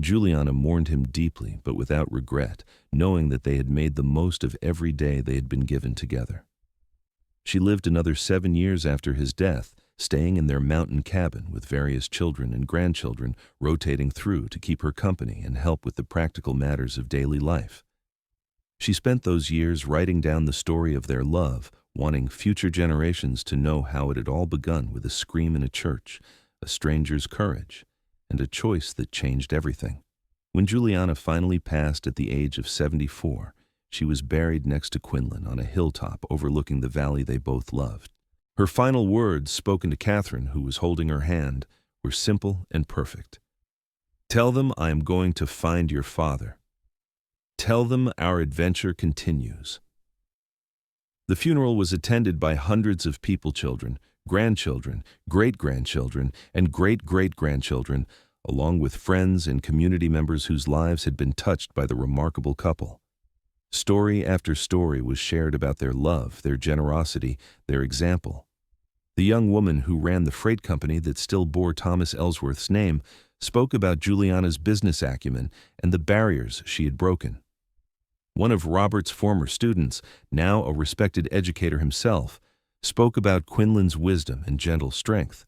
Speaker 1: Juliana mourned him deeply, but without regret, knowing that they had made the most of every day they had been given together. She lived another 7 years after his death, staying in their mountain cabin with various children and grandchildren rotating through to keep her company and help with the practical matters of daily life. She spent those years writing down the story of their love, wanting future generations to know how it had all begun with a scream in a church, a stranger's courage, and a choice that changed everything. When Juliana finally passed at the age of 74, she was buried next to Quinlan on a hilltop overlooking the valley they both loved. Her final words, spoken to Catherine, who was holding her hand, were simple and perfect. "Tell them I am going to find your father. Tell them our adventure continues." The funeral was attended by hundreds of people-children, grandchildren, great-grandchildren, and great-great-grandchildren, along with friends and community members whose lives had been touched by the remarkable couple. Story after story was shared about their love, their generosity, their example. The young woman who ran the freight company that still bore Thomas Ellsworth's name spoke about Juliana's business acumen and the barriers she had broken. One of Robert's former students, now a respected educator himself, spoke about Quinlan's wisdom and gentle strength,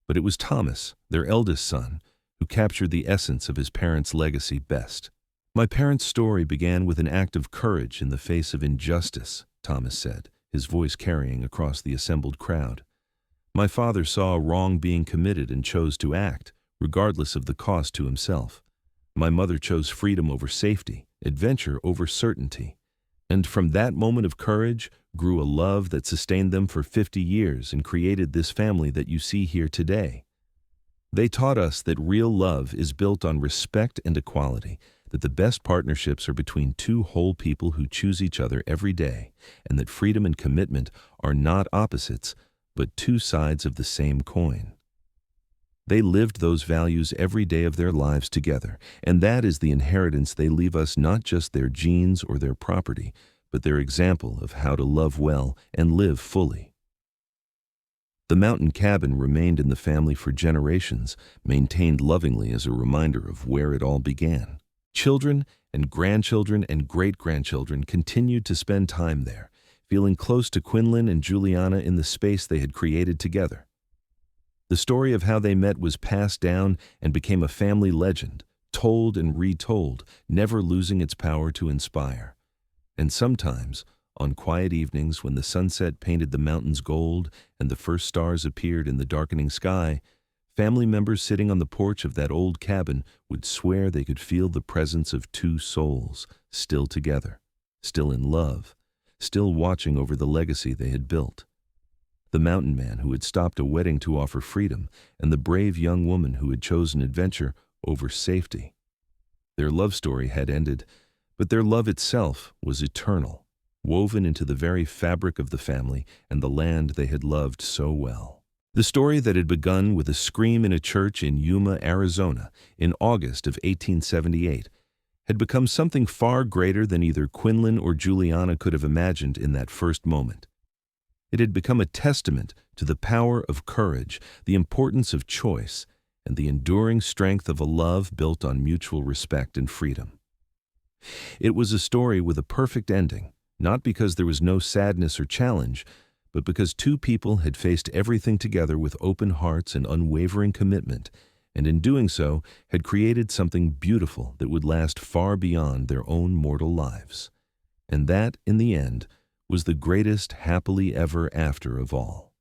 Speaker 1: but it was Thomas, their eldest son, who captured the essence of his parents' legacy best. "My parents' story began with an act of courage in the face of injustice," Thomas said, his voice carrying across the assembled crowd. "My father saw a wrong being committed and chose to act, regardless of the cost to himself. My mother chose freedom over safety, adventure over certainty. And from that moment of courage grew a love that sustained them for 50 years and created this family that you see here today. They taught us that real love is built on respect and equality, that the best partnerships are between two whole people who choose each other every day, and that freedom and commitment are not opposites, but two sides of the same coin. They lived those values every day of their lives together, and that is the inheritance they leave us, not just their genes or their property, but their example of how to love well and live fully." The mountain cabin remained in the family for generations, maintained lovingly as a reminder of where it all began. Children and grandchildren and great-grandchildren continued to spend time there, feeling close to Quinlan and Juliana in the space they had created together. The story of how they met was passed down and became a family legend, told and retold, never losing its power to inspire. And sometimes, on quiet evenings when the sunset painted the mountains gold and the first stars appeared in the darkening sky, family members sitting on the porch of that old cabin would swear they could feel the presence of two souls, still together, still in love, still watching over the legacy they had built. The mountain man who had stopped a wedding to offer freedom, and the brave young woman who had chosen adventure over safety. Their love story had ended, but their love itself was eternal, woven into the very fabric of the family and the land they had loved so well. The story that had begun with a scream in a church in Yuma, Arizona, in August of 1878, had become something far greater than either Quinlan or Juliana could have imagined in that first moment. It had become a testament to the power of courage, the importance of choice, and the enduring strength of a love built on mutual respect and freedom. It was a story with a perfect ending, not because there was no sadness or challenge, but because two people had faced everything together with open hearts and unwavering commitment, and in doing so had created something beautiful that would last far beyond their own mortal lives. And that, in the end, was the greatest happily ever after of all.